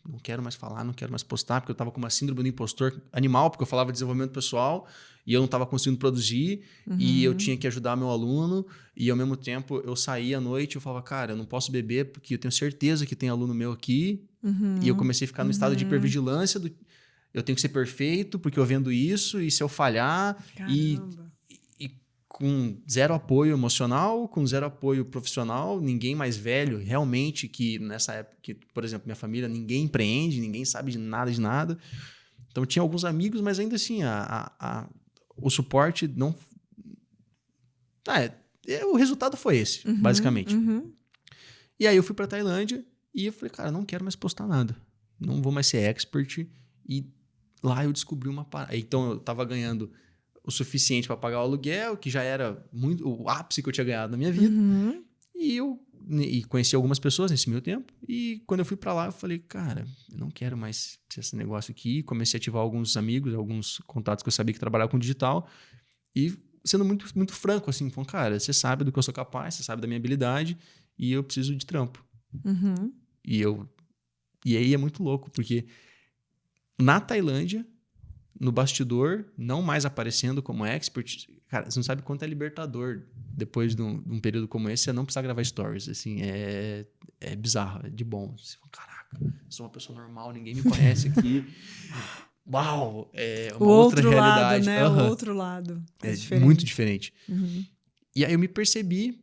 não quero mais falar, não quero mais postar, porque eu tava com uma síndrome do impostor animal, porque eu falava de desenvolvimento pessoal e eu não tava conseguindo produzir e eu tinha que ajudar meu aluno e ao mesmo tempo eu saía à noite e eu falava, cara, eu não posso beber porque eu tenho certeza que tem aluno meu aqui e eu comecei a ficar no estado de hipervigilância eu tenho que ser perfeito porque eu vendo isso e se eu falhar e com zero apoio emocional, com zero apoio profissional, ninguém mais velho, realmente, que nessa época, que, por exemplo, minha família, ninguém empreende, ninguém sabe de nada. Então, tinha alguns amigos, mas ainda assim, o suporte não... o resultado foi esse, basicamente. E aí eu fui pra Tailândia e eu falei, cara, não quero mais postar nada. Não vou mais ser expert. E lá eu descobri uma parada. Então, eu tava ganhando o suficiente para pagar o aluguel, que já era muito o ápice que eu tinha ganhado na minha vida. E conheci algumas pessoas nesse meio tempo. E quando eu fui para lá, eu falei, cara, eu não quero mais esse negócio aqui. Comecei a ativar alguns amigos, alguns contatos que eu sabia que trabalhavam com digital. E sendo muito, muito franco, assim, falando, cara, você sabe do que eu sou capaz, você sabe da minha habilidade e eu preciso de trampo. E aí é muito louco, porque na Tailândia, no bastidor, não mais aparecendo como expert, cara, você não sabe quanto é libertador depois de um período como esse, você não precisar gravar stories, assim, é bizarro, é de bom. Você fala, caraca, sou uma pessoa normal, ninguém me conhece aqui. Uau, é uma outra realidade. Lado, né? O outro lado. É diferente. Muito diferente. E aí eu me percebi,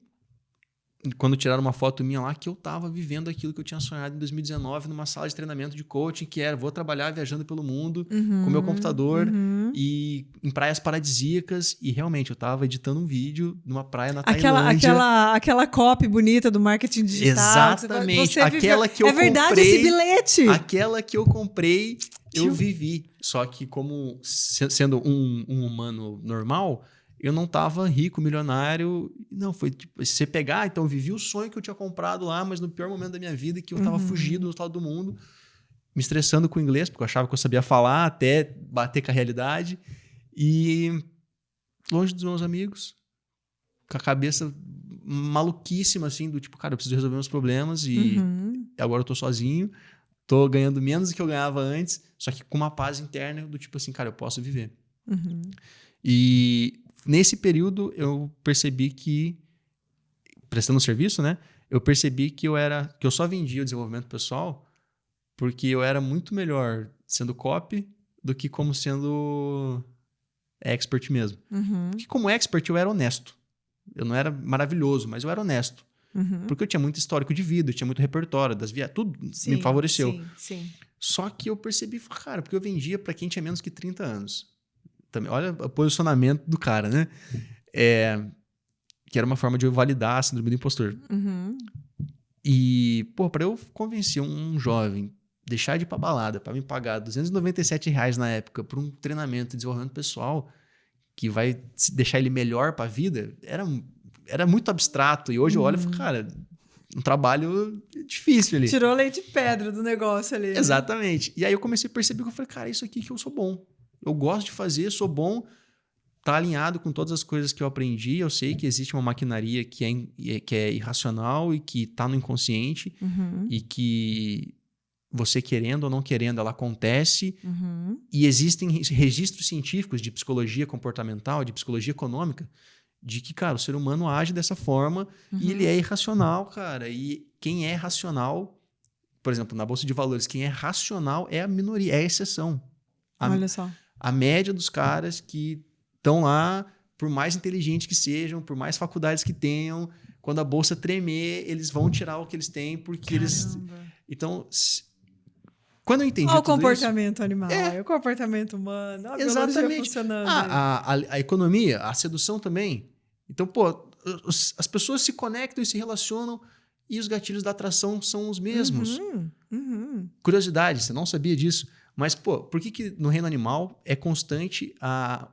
quando tiraram uma foto minha lá, que eu tava vivendo aquilo que eu tinha sonhado em 2019 numa sala de treinamento de coaching, que era, vou trabalhar viajando pelo mundo com meu computador e em praias paradisíacas. E realmente, eu tava editando um vídeo numa praia na Tailândia. Aquela copy bonita do marketing digital. Exatamente. Aquela que eu comprei. É verdade esse bilhete. Aquela que eu comprei, eu vivi. Só que como sendo um humano normal... Eu não tava rico, milionário. Não, foi tipo, se você pegar, então eu vivi o sonho que eu tinha comprado lá, mas no pior momento da minha vida, que eu tava fugido do outro lado do mundo, me estressando com o inglês, porque eu achava que eu sabia falar, até bater com a realidade. E longe dos meus amigos, com a cabeça maluquíssima, assim, do tipo, cara, eu preciso resolver meus problemas e agora eu tô sozinho, tô ganhando menos do que eu ganhava antes, só que com uma paz interna do tipo assim, cara, eu posso viver. E nesse período, eu percebi que, prestando serviço, né? Eu percebi que eu só vendia o desenvolvimento pessoal porque eu era muito melhor sendo copy do que como sendo expert mesmo. Porque como expert, eu era honesto. Eu não era maravilhoso, mas eu era honesto. Porque eu tinha muito histórico de vida, eu tinha muito repertório das viagens, tudo me favoreceu. Sim. Só que eu percebi, cara, porque eu vendia para quem tinha menos que 30 anos. Também, olha o posicionamento do cara, né? Que era uma forma de eu validar a síndrome do impostor. E, para eu convencer um jovem deixar de ir pra balada para me pagar R$297 na época por um treinamento de desenvolvimento pessoal que vai deixar ele melhor para a vida, era muito abstrato. E hoje eu olho e falo, cara, um trabalho difícil ali. Tirou leite de pedra do negócio ali. Exatamente. E aí eu comecei a perceber que eu falei, cara, isso aqui que eu sou bom. Eu gosto de fazer, sou bom, tá alinhado com todas as coisas que eu aprendi. Eu sei que existe uma maquinaria que é irracional e que tá no inconsciente e que você querendo ou não querendo, ela acontece. E existem registros científicos de psicologia comportamental, de psicologia econômica, de que, cara, o ser humano age dessa forma e ele é irracional, cara. E quem é racional, por exemplo, na Bolsa de Valores, quem é racional é a minoria, é a exceção. Olha só. A média dos caras que estão lá, por mais inteligentes que sejam, por mais faculdades que tenham, quando a bolsa tremer, eles vão tirar o que eles têm, porque eles... Então, quando eu entendi o tudo comportamento animal, o comportamento humano, a biologia funcionando. A economia, a sedução também. Então, as pessoas se conectam e se relacionam e os gatilhos da atração são os mesmos. Curiosidade, você não sabia disso? Mas, por que no reino animal é constante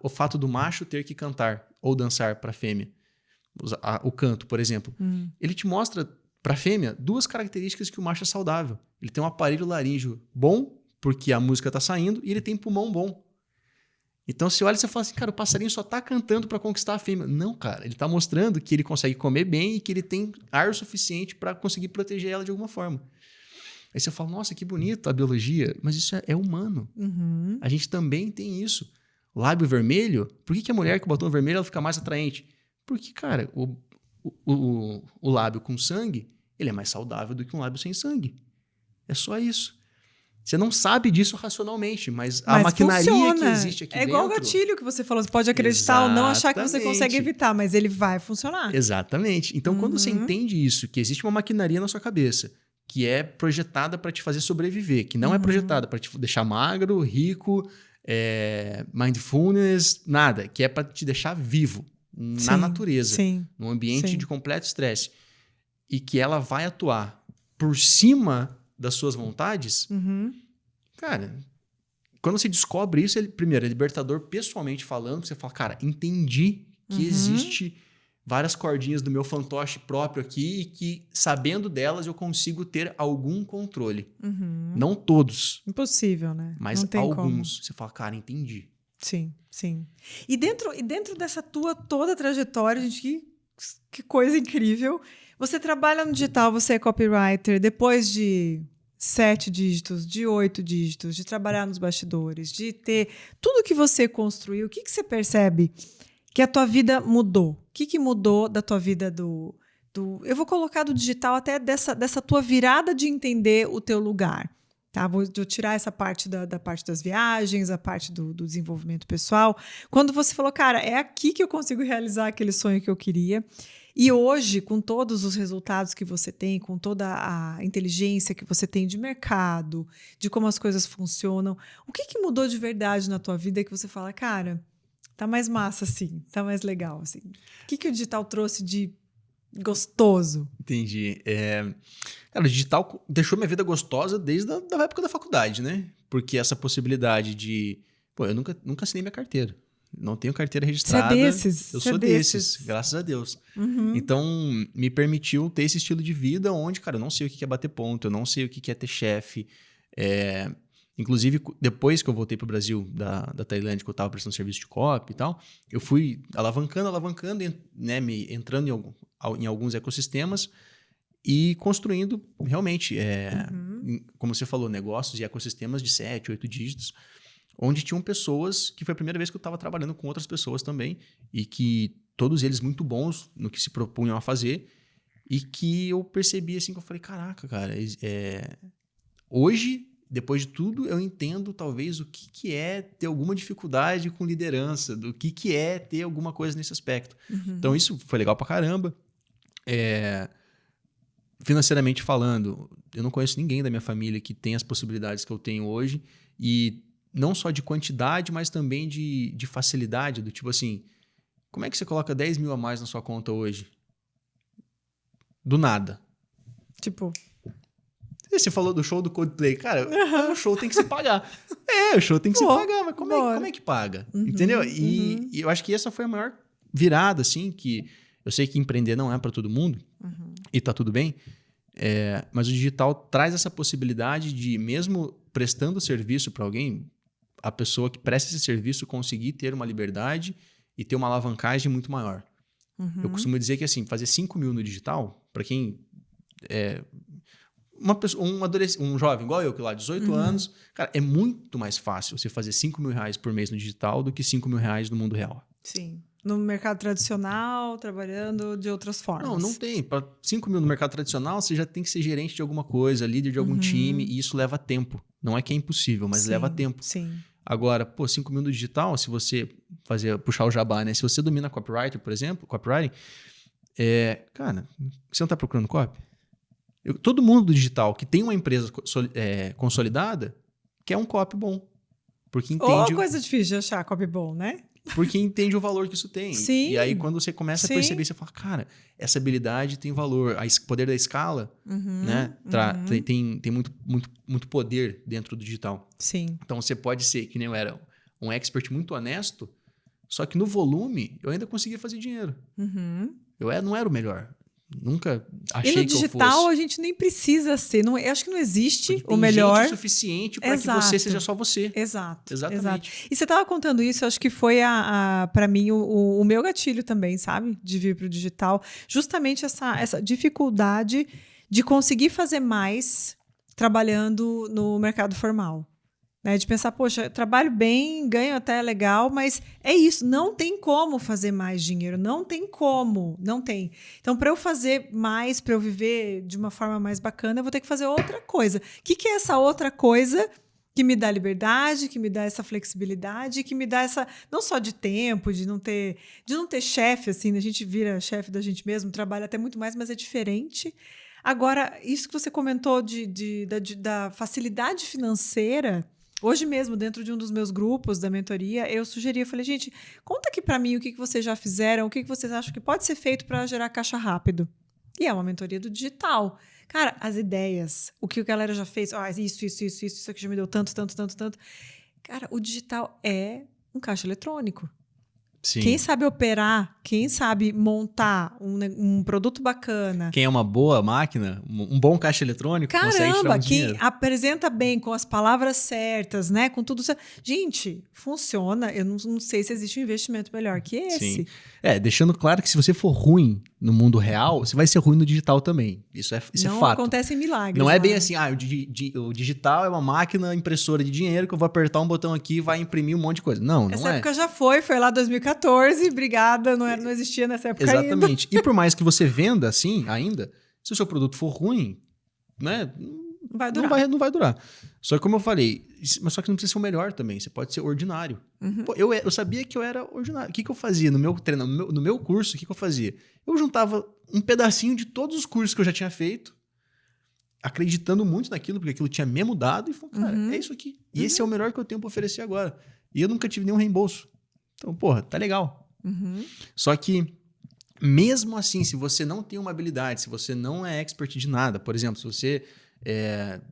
o fato do macho ter que cantar ou dançar para a fêmea? O canto, por exemplo. Ele te mostra, para a fêmea, duas características que o macho é saudável. Ele tem um aparelho laríngeo bom, porque a música está saindo, e ele tem pulmão bom. Então, você olha e você fala assim, cara, o passarinho só está cantando para conquistar a fêmea. Não, cara, ele está mostrando que ele consegue comer bem e que ele tem ar suficiente para conseguir proteger ela de alguma forma. Aí você fala, nossa, que bonito a biologia, mas isso é humano. A gente também tem isso. Lábio vermelho, por que a mulher com batom vermelho ela fica mais atraente? Porque, cara, o lábio com sangue, ele é mais saudável do que um lábio sem sangue. É só isso. Você não sabe disso racionalmente, mas a maquinaria funciona. que existe aqui dentro... É igual o gatilho que você falou. Você pode acreditar ou não achar que você Exatamente. consegue evitar, mas ele vai funcionar. Exatamente. Então, quando você entende isso, que existe uma maquinaria na sua cabeça que é projetada para te fazer sobreviver, que não é projetada para te deixar magro, rico, mindfulness, nada, que é para te deixar vivo na natureza, num ambiente de completo estresse, e que ela vai atuar por cima das suas vontades, cara, quando você descobre isso, primeiro, é libertador pessoalmente falando, você fala, cara, entendi que existe várias cordinhas do meu fantoche próprio aqui e que, sabendo delas, eu consigo ter algum controle. Não todos. Impossível, né? Mas não tem alguns. como. Você fala, cara, entendi. Sim, sim. E dentro dessa tua toda trajetória, gente, que coisa incrível. Você trabalha no digital, você é copywriter, depois de 7 dígitos, de 8 dígitos, de trabalhar nos bastidores, de ter tudo que você construiu, o que você percebe que a tua vida mudou? O que mudou da tua vida eu vou colocar do digital até dessa tua virada de entender o teu lugar. Tá? Vou tirar essa parte da parte das viagens, a parte do desenvolvimento pessoal. Quando você falou, cara, é aqui que eu consigo realizar aquele sonho que eu queria. E hoje, com todos os resultados que você tem, com toda a inteligência que você tem de mercado, de como as coisas funcionam, o que mudou de verdade na tua vida que você fala, cara, tá mais massa assim, tá mais legal assim? O que o digital trouxe de gostoso? Entendi. Cara, o digital deixou minha vida gostosa desde a da época da faculdade, né? Porque essa possibilidade de... Pô, eu nunca assinei minha carteira. Não tenho carteira registrada. Você é desses? Eu sou desses, graças a Deus. Então, me permitiu ter esse estilo de vida onde, cara, eu não sei o que é bater ponto, eu não sei o que é ter chefe. Inclusive, depois que eu voltei para o Brasil, da Tailândia, que eu estava prestando serviço de copy e tal, eu fui alavancando, né, entrando em alguns ecossistemas e construindo realmente, como você falou, negócios e ecossistemas de 7, 8 dígitos, onde tinham pessoas, que foi a primeira vez que eu estava trabalhando com outras pessoas também, e que todos eles muito bons no que se propunham a fazer, e que eu percebi assim, que eu falei, caraca, cara, hoje, depois de tudo, eu entendo talvez o que é ter alguma dificuldade com liderança, do que é ter alguma coisa nesse aspecto. Então isso foi legal pra caramba. Financeiramente falando, eu não conheço ninguém da minha família que tenha as possibilidades que eu tenho hoje, e não só de quantidade, mas também de facilidade, do tipo assim, como é que você coloca 10 mil a mais na sua conta hoje? Do nada. Tipo... Você falou do show do Coldplay. Cara, o show tem que se pagar. O show tem que se pagar, mas como é que paga? Entendeu? E eu acho que essa foi a maior virada, assim, que eu sei que empreender não é para todo mundo, e tá tudo bem, mas o digital traz essa possibilidade de, mesmo prestando serviço para alguém, a pessoa que presta esse serviço conseguir ter uma liberdade e ter uma alavancagem muito maior. Eu costumo dizer que, assim, fazer 5 mil no digital, para quem... um jovem igual eu, que lá, 18 anos, cara, é muito mais fácil você fazer 5 mil reais por mês no digital do que 5 mil reais no mundo real. Sim. No mercado tradicional, trabalhando de outras formas. Não tem. Para 5 mil no mercado tradicional, você já tem que ser gerente de alguma coisa, líder de algum time, e isso leva tempo. Não é que é impossível, mas leva tempo. Sim. Agora, 5 mil no digital, se você puxar o jabá, né? Se você domina copywriting, por exemplo, cara, você não está procurando copy? Todo mundo do digital que tem uma empresa consolidada quer um copy bom. Porque entende... coisa difícil de achar copy bom, né? Porque entende o valor que isso tem. Sim. E aí, quando você começa a perceber, você fala, cara, essa habilidade tem valor. O poder da escala, né? Tem muito poder dentro do digital. Sim. Então, você pode ser, que nem eu era, um expert muito honesto, só que no volume, eu ainda conseguia fazer dinheiro. Eu não era o melhor. Nunca achei que eu fosse. E no digital, a gente nem precisa ser. Eu acho que não existe porque o melhor. Tem gente suficiente para que você seja só você. Exatamente. Exato. E você estava contando isso, acho que foi para mim o meu gatilho também, sabe? De vir para o digital. Justamente essa dificuldade de conseguir fazer mais trabalhando no mercado formal. Né? De pensar, poxa, eu trabalho bem, ganho até legal, mas é isso, não tem como fazer mais dinheiro, não tem como, não tem. Então, para eu fazer mais, para eu viver de uma forma mais bacana, eu vou ter que fazer outra coisa. O que é essa outra coisa que me dá liberdade, que me dá essa flexibilidade, que me dá essa, não só de tempo, de não ter chefe, assim, a gente vira chefe da gente mesmo, trabalha até muito mais, mas é diferente. Agora, isso que você comentou da facilidade financeira, hoje mesmo, dentro de um dos meus grupos da mentoria, eu sugeri, eu falei, gente, conta aqui para mim o que vocês já fizeram, o que vocês acham que pode ser feito para gerar caixa rápido. E é uma mentoria do digital. Cara, as ideias, o que a galera já fez, isso aqui já me deu tanto. Cara, o digital é um caixa eletrônico. Sim. Quem sabe operar, quem sabe montar um produto bacana. Quem é uma boa máquina, um bom caixa eletrônico, consegue tirar um dinheiro. Quem apresenta bem, com as palavras certas, né? Com tudo certo. Gente, funciona. Eu não sei se existe um investimento melhor que esse. Sim. Deixando claro que se você for ruim no mundo real, você vai ser ruim no digital também. Isso é fato. Não acontecem milagres. Não é bem assim, o digital é uma máquina impressora de dinheiro que eu vou apertar um botão aqui e vai imprimir um monte de coisa. Não é. Essa época já foi lá 2014, obrigada, não existia nessa época ainda. Exatamente. E por mais que você venda assim ainda, se o seu produto for ruim, né, não vai durar. Só que como eu falei, mas só que não precisa ser o melhor também, você pode ser ordinário. Uhum. Pô, eu sabia que eu era ordinário. O que eu fazia no meu treino, no meu curso, o que eu fazia? Eu juntava um pedacinho de todos os cursos que eu já tinha feito, acreditando muito naquilo, porque aquilo tinha me mudado, e falei, cara, é isso aqui. E esse é o melhor que eu tenho para oferecer agora. E eu nunca tive nenhum reembolso. Então, porra, tá legal. Só que, mesmo assim, se você não tem uma habilidade, se você não é expert de nada, por exemplo, se você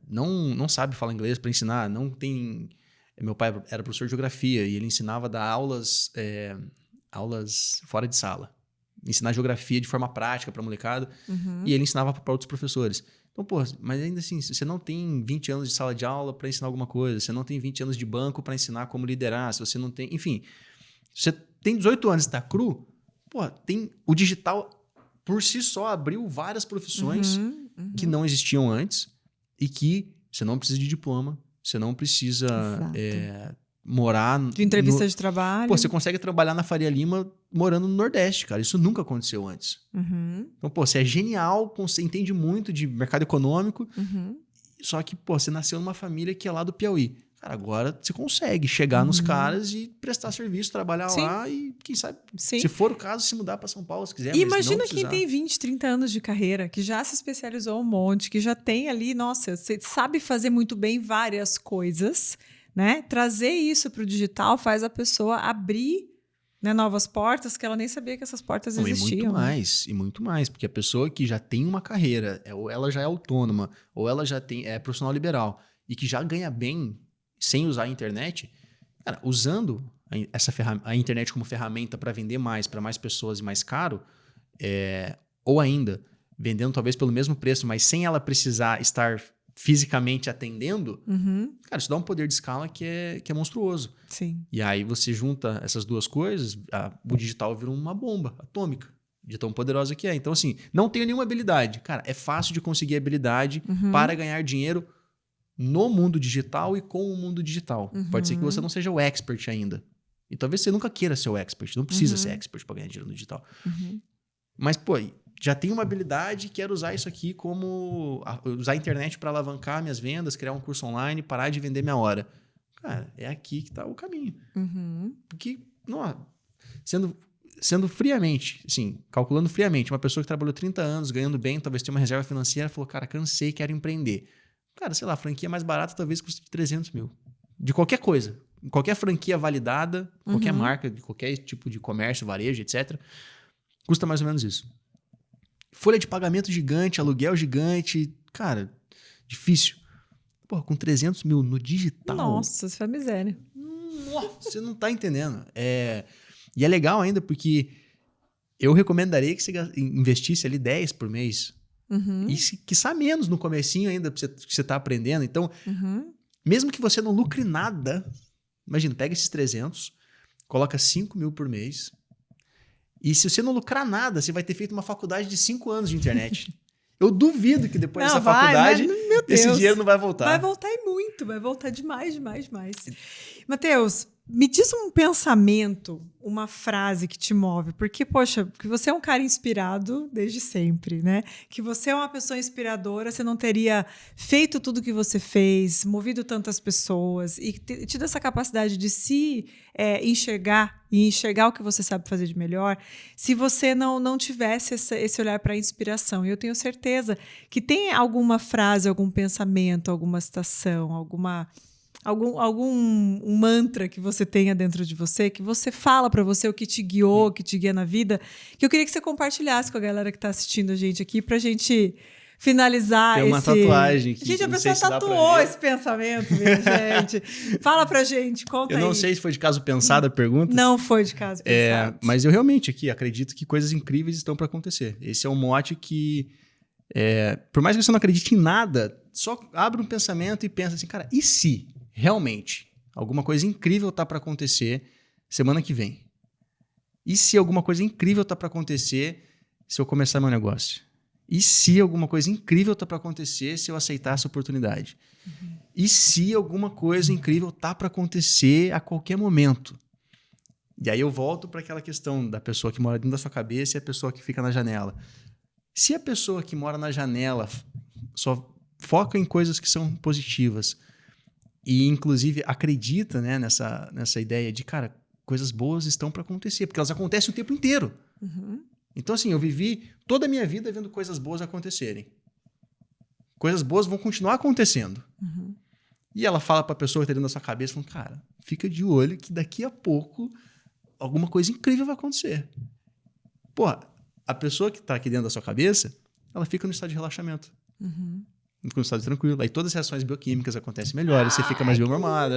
não sabe falar inglês para ensinar, não tem... Meu pai era professor de geografia e ele ensinava a dar aulas fora de sala. Ensinar geografia de forma prática para a molecada. E ele ensinava para outros professores. Então, pô, mas ainda assim, se você não tem 20 anos de sala de aula para ensinar alguma coisa, você não tem 20 anos de banco para ensinar como liderar, se você não tem... Enfim, se você tem 18 anos e está cru, pô, o digital por si só abriu várias profissões que não existiam antes e que você não precisa de diploma, você não precisa morar... De entrevista de trabalho. Pô, você consegue trabalhar na Faria Lima morando no Nordeste, cara. Isso nunca aconteceu antes. Então, pô, você é genial, você entende muito de mercado econômico, só que, pô, você nasceu numa família que é lá do Piauí. Cara, agora você consegue chegar nos caras e prestar serviço, trabalhar lá e, quem sabe, se for o caso, se mudar para São Paulo, se quiser. E imagina quem tem 20, 30 anos de carreira, que já se especializou um monte, que já tem ali, nossa, você sabe fazer muito bem várias coisas, né? Trazer isso para o digital faz a pessoa abrir, né, novas portas que ela nem sabia que essas portas existiam. E muito mais, porque a pessoa que já tem uma carreira, ou ela já é autônoma, ou ela já é profissional liberal e que já ganha bem sem usar a internet, cara, usando a internet como ferramenta para vender mais, para mais pessoas e mais caro, ou ainda vendendo talvez pelo mesmo preço, mas sem ela precisar estar fisicamente atendendo, cara, isso dá um poder de escala que é monstruoso. Sim. E aí você junta essas duas coisas, o digital vira uma bomba atômica, de tão poderosa que é. Então, assim, não tenho nenhuma habilidade. Cara, é fácil de conseguir habilidade para ganhar dinheiro no mundo digital e com o mundo digital. Pode ser que você não seja o expert ainda. E talvez você nunca queira ser o expert. Não precisa ser expert para ganhar dinheiro no digital. Mas, pô, já tenho uma habilidade, quero usar isso aqui como... usar a internet para alavancar minhas vendas, criar um curso online, parar de vender minha hora. Cara, é aqui que está o caminho. Porque, sendo friamente, assim, calculando friamente, uma pessoa que trabalhou 30 anos, ganhando bem, talvez tenha uma reserva financeira, falou, cara, cansei, quero empreender. Cara, sei lá, a franquia mais barata talvez custe 300 mil. De qualquer coisa. Qualquer franquia validada, qualquer marca, de qualquer tipo de comércio, varejo, etc. Custa mais ou menos isso. Folha de pagamento gigante, aluguel gigante. Cara, difícil. Pô, com 300 mil no digital... Nossa, isso foi miséria. Você não tá entendendo. E é legal ainda porque eu recomendaria que você investisse ali 10 por mês. E quiçá menos no comecinho ainda, que você tá aprendendo. Então, mesmo que você não lucre nada, imagina, pega esses 300, coloca 5 mil por mês, e se você não lucrar nada, você vai ter feito uma faculdade de 5 anos de internet. Eu duvido que depois dessa faculdade Meu Deus. Esse dinheiro não vai voltar. Vai voltar e muito, vai voltar demais, demais, demais. Matheus, me diz um pensamento, uma frase que te move, porque, poxa, que você é um cara inspirado desde sempre, né? Que você é uma pessoa inspiradora, você não teria feito tudo que você fez, movido tantas pessoas e tido essa capacidade de se enxergar e enxergar o que você sabe fazer de melhor, se você não tivesse esse olhar para a inspiração. E eu tenho certeza que tem alguma frase, algum pensamento, alguma citação, algum mantra que você tenha dentro de você, que você fala para você, o que te guiou, que te guia na vida, que eu queria que você compartilhasse com a galera que está assistindo a gente aqui, pra gente finalizar. Tem uma tatuagem aqui. Gente, a pessoa tatuou esse pensamento, minha gente. Fala pra gente, conta aí. Eu não sei se foi de caso pensado a pergunta. Não foi de caso pensado. Mas eu realmente aqui acredito que coisas incríveis estão para acontecer. Esse é um mote que, por mais que você não acredite em nada, só abre um pensamento e pensa assim, cara, e se realmente alguma coisa incrível tá para acontecer semana que vem? E se alguma coisa incrível tá para acontecer se eu começar meu negócio? E se alguma coisa incrível tá para acontecer se eu aceitar essa oportunidade? Uhum. E se alguma coisa incrível tá para acontecer a qualquer momento? E aí eu volto para aquela questão da pessoa que mora dentro da sua cabeça e a pessoa que fica na janela. Se a pessoa que mora na janela só foca em coisas que são positivas e, inclusive, acredita, né, nessa ideia de, cara, coisas boas estão para acontecer, porque elas acontecem o tempo inteiro. Uhum. Então, assim, eu vivi toda a minha vida vendo coisas boas acontecerem. Coisas boas vão continuar acontecendo. Uhum. E ela fala para a pessoa que está dentro da sua cabeça, falando, cara, fica de olho que daqui a pouco alguma coisa incrível vai acontecer. Pô, a pessoa que está aqui dentro da sua cabeça, ela fica no estado de relaxamento. Uhum. Fica no estado tranquilo. Aí todas as reações bioquímicas acontecem melhor, você fica mais bem-humorado.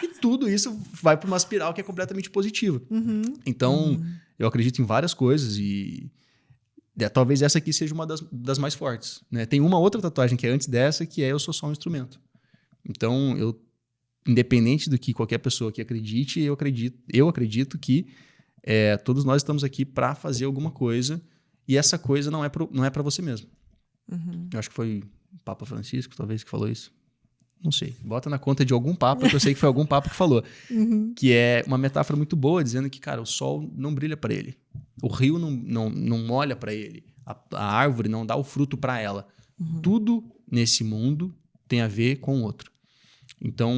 E tudo isso vai para uma espiral que é completamente positiva. Uhum. Então, eu acredito em várias coisas e talvez essa aqui seja uma das mais fortes. Né? Tem uma outra tatuagem que é antes dessa, que é eu sou só um instrumento. Então, independente do que qualquer pessoa aqui acredite, eu acredito que todos nós estamos aqui para fazer alguma coisa e essa coisa não é para você mesmo. Uhum. Eu acho que foi o Papa Francisco, talvez, que falou isso. Não sei. Bota na conta de algum papa, que eu sei que foi algum papa que falou. Uhum. Que é uma metáfora muito boa, dizendo que, cara, o sol não brilha para ele. O rio não molha para ele. A árvore não dá o fruto para ela. Uhum. Tudo nesse mundo tem a ver com o outro. Então,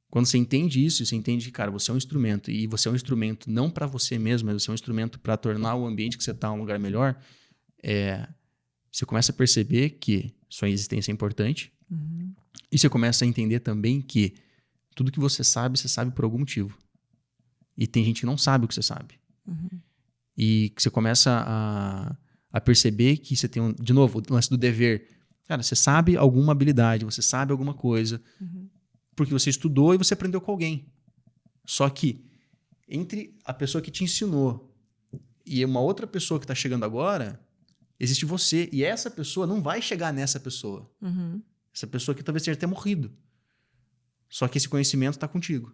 quando você entende isso, você entende que, cara, você é um instrumento. E você é um instrumento não para você mesmo, mas você é um instrumento para tornar o ambiente que você está um lugar melhor. Você começa a perceber que sua existência é importante. Uhum. E você começa a entender também que tudo que você sabe por algum motivo. E tem gente que não sabe o que você sabe. Uhum. E que você começa a perceber que você tem, de novo, o lance do dever. Cara, você sabe alguma habilidade, você sabe alguma coisa, porque você estudou e você aprendeu com alguém. Só que entre a pessoa que te ensinou e uma outra pessoa que está chegando agora, existe você. E essa pessoa não vai chegar nessa pessoa. Uhum. Essa pessoa que talvez tenha até morrido. Só que esse conhecimento está contigo.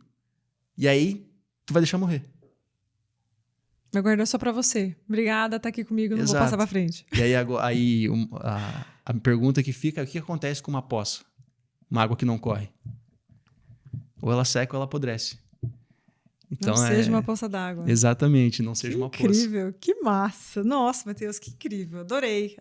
E aí, tu vai deixar morrer. Vai guardar só pra você. Obrigada, tá aqui comigo, não vou passar pra frente. E aí, a pergunta que fica é o que acontece com uma poça? Uma água que não corre. Ou ela seca ou ela apodrece. Então, não seja uma poça d'água. Exatamente, não seja uma poça. Incrível, que massa. Nossa, Matheus, que incrível. Adorei.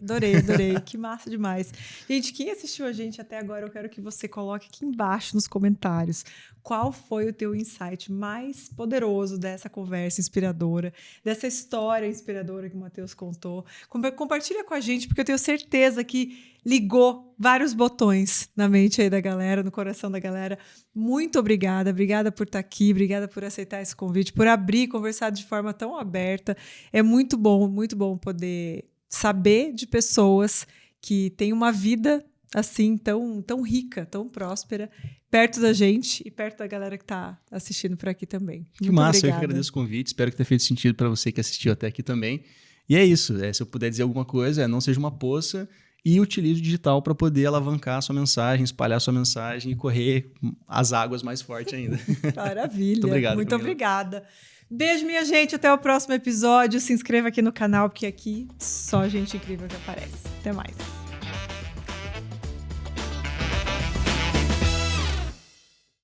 Que massa demais. Gente, quem assistiu a gente até agora, eu quero que você coloque aqui embaixo nos comentários qual foi o teu insight mais poderoso dessa conversa inspiradora, dessa história inspiradora que o Matheus contou. Compartilha com a gente, porque eu tenho certeza que ligou vários botões na mente aí da galera, no coração da galera. Muito obrigada. Obrigada por estar aqui, obrigada por aceitar esse convite, por abrir e conversar de forma tão aberta. É muito bom poder saber de pessoas que têm uma vida assim, tão rica, tão próspera, perto da gente e perto da galera que está assistindo por aqui também. Que massa, eu que agradeço o convite. Espero que tenha feito sentido para você que assistiu até aqui também. E é isso, se eu puder dizer alguma coisa, não seja uma poça e utilize o digital para poder alavancar a sua mensagem, espalhar a sua mensagem e correr as águas mais forte ainda. Maravilha. Muito obrigado. Muito obrigada. Beijo, minha gente. Até o próximo episódio. Se inscreva aqui no canal, porque aqui só gente incrível que aparece. Até mais.